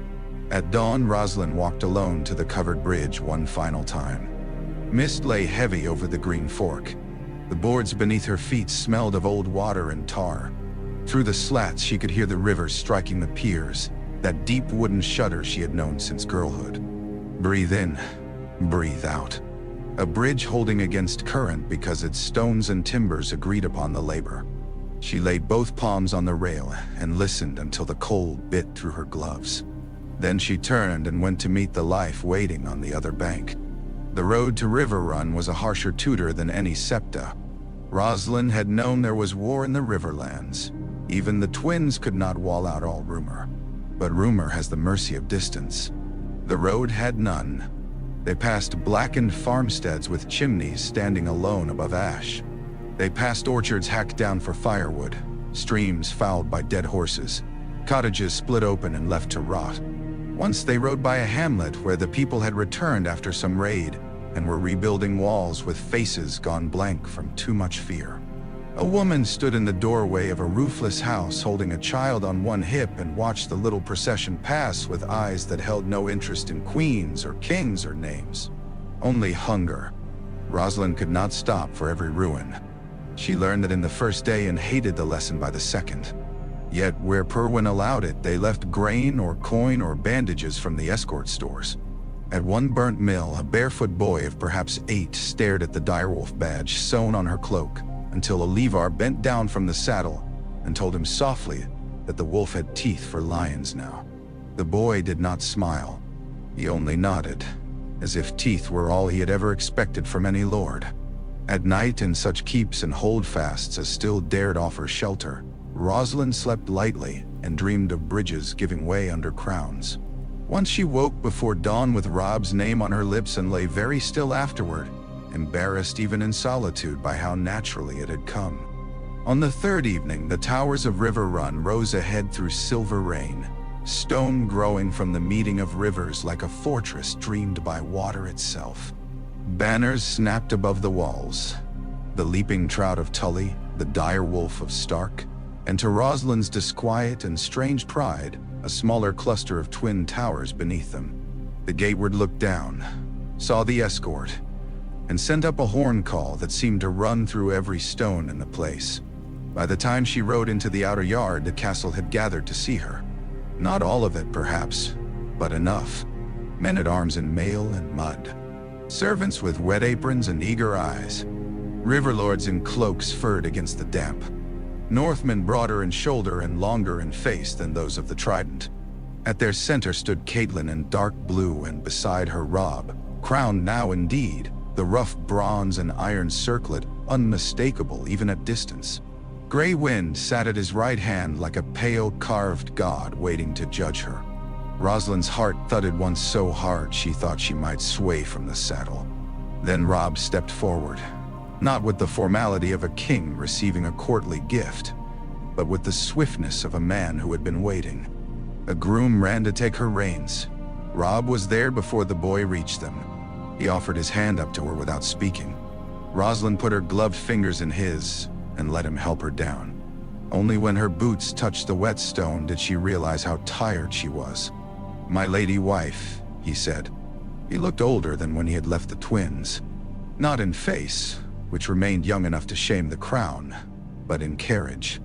At dawn, Roslin walked alone to the covered bridge one final time. Mist lay heavy over the green fork. The boards beneath her feet smelled of old water and tar. Through the slats she could hear the river striking the piers, that deep wooden shudder she had known since girlhood. Breathe in, breathe out. A bridge holding against current because its stones and timbers agreed upon the labor. She laid both palms on the rail and listened until the cold bit through her gloves. Then she turned and went to meet the life waiting on the other bank. The road to Riverrun was a harsher tutor than any septa. Roslin had known there was war in the Riverlands. Even the twins could not wall out all rumor. But rumor has the mercy of distance. The road had none. They passed blackened farmsteads with chimneys standing alone above ash. They passed orchards hacked down for firewood, streams fouled by dead horses, cottages split open and left to rot. Once they rode by a hamlet where the people had returned after some raid and were rebuilding walls with faces gone blank from too much fear. A woman stood in the doorway of a roofless house holding a child on one hip and watched the little procession pass with eyes that held no interest in queens or kings or names. Only hunger. Roslin could not stop for every ruin. She learned that in the first day and hated the lesson by the second. Yet where Perwyn allowed it, they left grain or coin or bandages from the escort stores. At one burnt mill, a barefoot boy of perhaps 8 stared at the direwolf badge sewn on her cloak until Olivar bent down from the saddle and told him softly that the wolf had teeth for lions now. The boy did not smile. He only nodded, as if teeth were all he had ever expected from any lord. At night, in such keeps and holdfasts as still dared offer shelter, Roslin slept lightly and dreamed of bridges giving way under crowns. Once she woke before dawn with Robb's name on her lips and lay very still afterward, embarrassed even in solitude by how naturally it had come. On the third evening, the towers of Riverrun rose ahead through silver rain, stone growing from the meeting of rivers like a fortress dreamed by water itself. Banners snapped above the walls. The leaping trout of Tully, the dire wolf of Stark, and to Roslin's disquiet and strange pride, a smaller cluster of twin towers beneath them. The gateward looked down, saw the escort, and sent up a horn call that seemed to run through every stone in the place. By the time she rode into the outer yard, the castle had gathered to see her. Not all of it, perhaps, but enough. Men-at-arms in mail and mud. Servants with wet aprons and eager eyes. Riverlords in cloaks furred against the damp. Northmen broader in shoulder and longer in face than those of the Trident. At their center stood Caitlin in dark blue, and beside her Robb, crowned now indeed, the rough bronze and iron circlet unmistakable even at distance. Grey Wind sat at his right hand like a pale carved god waiting to judge her. Roslin's heart thudded once so hard she thought she might sway from the saddle. Then Robb stepped forward, not with the formality of a king receiving a courtly gift, but with the swiftness of a man who had been waiting. A groom ran to take her reins. Robb was there before the boy reached them. He offered his hand up to her without speaking. Roslin put her gloved fingers in his and let him help her down. Only when her boots touched the wet stone did she realize how tired she was. "My lady wife," he said. He looked older than when he had left the twins. Not in face, which remained young enough to shame the crown, but in carriage.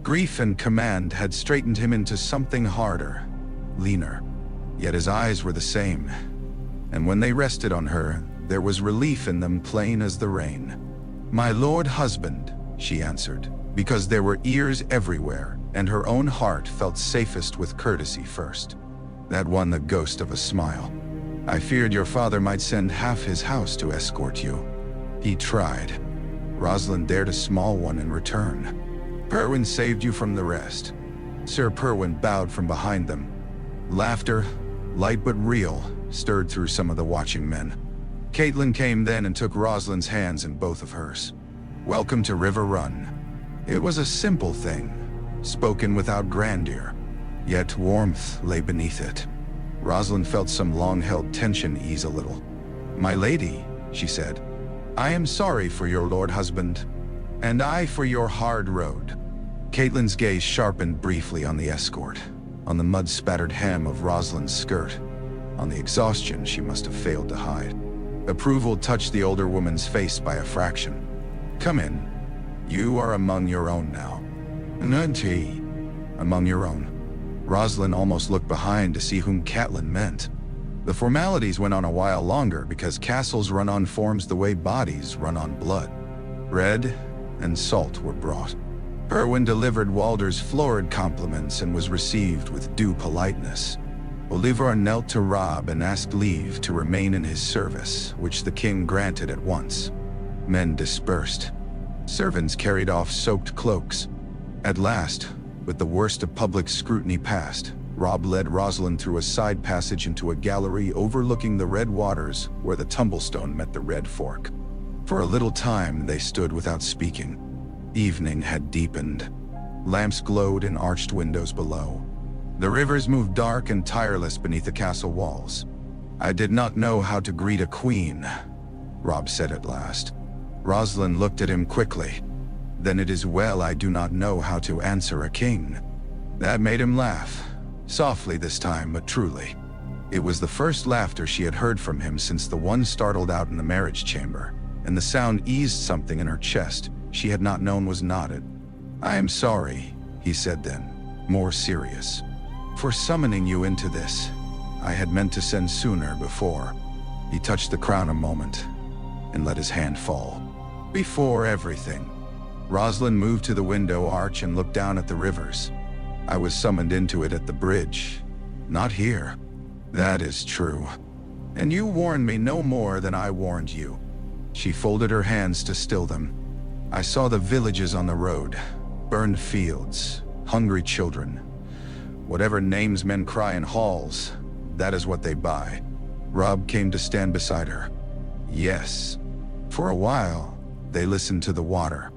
Grief and command had straightened him into something harder, leaner. Yet his eyes were the same, and when they rested on her, there was relief in them plain as the rain. "My lord husband," she answered, because there were ears everywhere, and her own heart felt safest with courtesy first. That won the ghost of a smile. "I feared your father might send half his house to escort you." He tried. Roslin dared a small one in return. "Perwyn saved you from the rest." Sir Perwyn bowed from behind them. Laughter, light but real, stirred through some of the watching men. Caitlin came then and took Roslin's hands in both of hers. "Welcome to Riverrun." It was a simple thing, spoken without grandeur. yet warmth lay beneath it. Roslin felt some long-held tension ease a little. "My lady," she said, "I am sorry for your lord husband, and I for your hard road." Caitlyn's gaze sharpened briefly on the escort, on the mud-spattered hem of Roslin's skirt, on the exhaustion she must have failed to hide. Approval touched the older woman's face by a fraction. "Come in. You are among your own now." "Nunty." "Among your own." Roslin almost looked behind to see whom Catelyn meant. The formalities went on a while longer because castles run on forms the way bodies run on blood. Bread and salt were brought. Berwyn delivered Walder's florid compliments and was received with due politeness. Oliver knelt to Robb and asked leave to remain in his service, which the king granted at once. Men dispersed. Servants carried off soaked cloaks. At last, with the worst of public scrutiny past, Robb led Roslin through a side passage into a gallery overlooking the red waters where the tumblestone met the Red Fork. For a little time they stood without speaking. Evening had deepened. Lamps glowed in arched windows below. The rivers moved dark and tireless beneath the castle walls. "I did not know how to greet a queen," Robb said at last. Roslin looked at him quickly. "Then it is well I do not know how to answer a king." That made him laugh, softly this time, but truly. It was the first laughter she had heard from him since the one startled out in the marriage chamber, and the sound eased something in her chest she had not known was knotted. "I am sorry," he said then, more serious, "for summoning you into this. I had meant to send sooner before." He touched the crown a moment and let his hand fall. "Before everything." Roslin moved to the window arch and looked down at the rivers. "I was summoned into it at the bridge, not here." "That is true. And you warned me no more than I warned you." She folded her hands to still them. "I saw the villages on the road, burned fields, hungry children. Whatever names men cry in halls, that is what they buy." Robb came to stand beside her. "Yes." For a while, they listened to the water.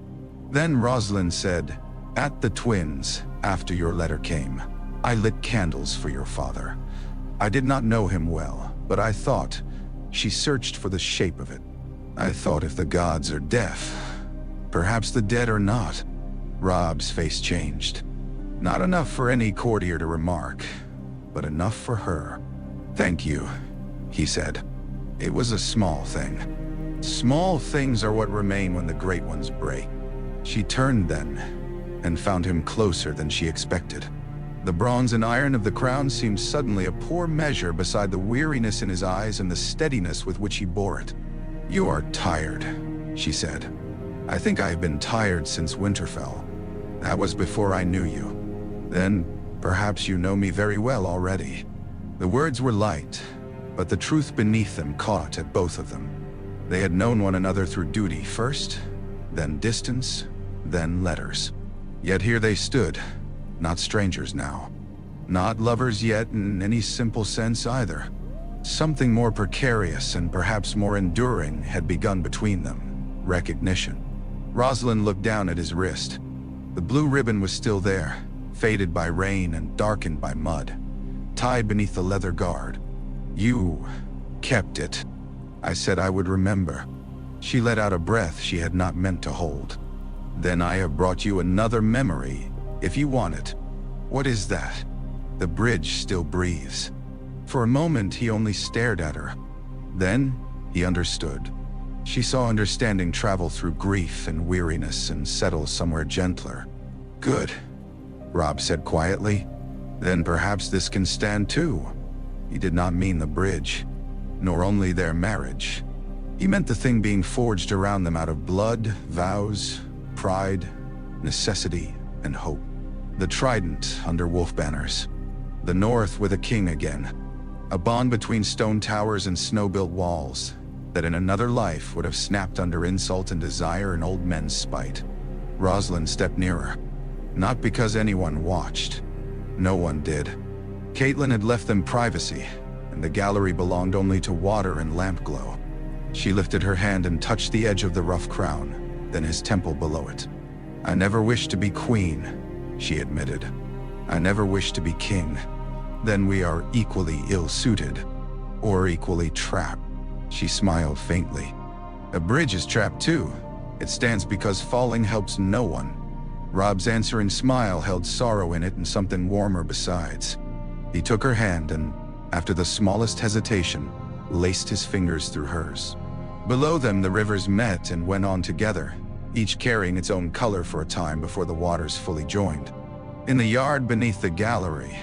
Then Roslin said, "At the Twins, after your letter came, I lit candles for your father. I did not know him well, but I thought," she searched for the shape of it, "I thought if the gods are deaf, perhaps the dead are not." Robb's face changed. Not enough for any courtier to remark, but enough for her. "Thank you," he said. "It was a small thing. Small things are what remain when the great ones break." She turned then, and found him closer than she expected. The bronze and iron of the crown seemed suddenly a poor measure beside the weariness in his eyes and the steadiness with which he bore it. "You are tired," she said. "I think I have been tired since Winterfell. That was before I knew you. Then, perhaps you know me very well already." The words were light, but the truth beneath them caught at both of them. They had known one another through duty first, then distance, then letters. Yet here they stood, not strangers now. Not lovers yet in any simple sense either. Something more precarious and perhaps more enduring had begun between them: recognition. Roslin looked down at his wrist. The blue ribbon was still there, faded by rain and darkened by mud, tied beneath the leather guard. "You kept it. I said I would remember." She let out a breath she had not meant to hold. "Then I have brought you another memory, if you want it." "What is that?" "The bridge still breathes." For a moment he only stared at her. Then he understood. She saw understanding travel through grief and weariness and settle somewhere gentler. "Good," Robb said quietly. "Then perhaps this can stand too." He did not mean the bridge, nor only their marriage. He meant the thing being forged around them out of blood, vows, pride, necessity, and hope. The trident under wolf banners. The North with a king again. A bond between stone towers and snow-built walls that in another life would have snapped under insult and desire and old men's spite. Roslin stepped nearer. Not because anyone watched. No one did. Caitlyn had left them privacy, and the gallery belonged only to water and lamp glow. She lifted her hand and touched the edge of the rough crown, then his temple below it. "I never wished to be queen," she admitted. I never wished to be king. Then we are equally ill-suited, or equally trapped." She smiled faintly. "A bridge is trapped too. It stands because falling helps no one." Robb's answering smile held sorrow in it and something warmer besides. He took her hand and, after the smallest hesitation, laced his fingers through hers. Below them the rivers met and went on together, each carrying its own color for a time before the waters fully joined. In the yard beneath the gallery,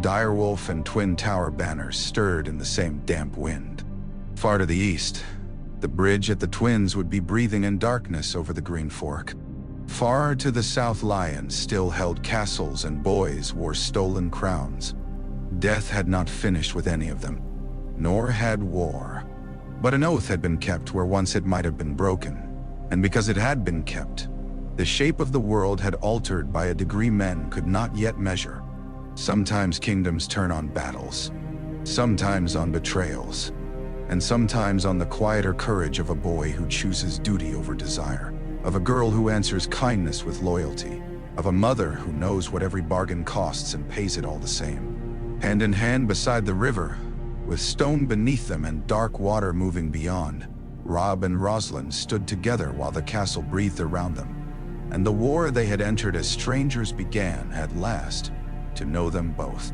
direwolf and twin tower banners stirred in the same damp wind. Far to the east, the bridge at the Twins would be breathing in darkness over the Green Fork. Far to the south, lions still held castles and boys wore stolen crowns. Death had not finished with any of them, nor had war. But an oath had been kept where once it might have been broken, and because it had been kept, the shape of the world had altered by a degree men could not yet measure. Sometimes kingdoms turn on battles, sometimes on betrayals, and sometimes on the quieter courage of a boy who chooses duty over desire, of a girl who answers kindness with loyalty, of a mother who knows what every bargain costs and pays it all the same. Hand in hand beside the river, with stone beneath them and dark water moving beyond, Robb and Roslin stood together while the castle breathed around them, and the war they had entered as strangers began at last to know them both.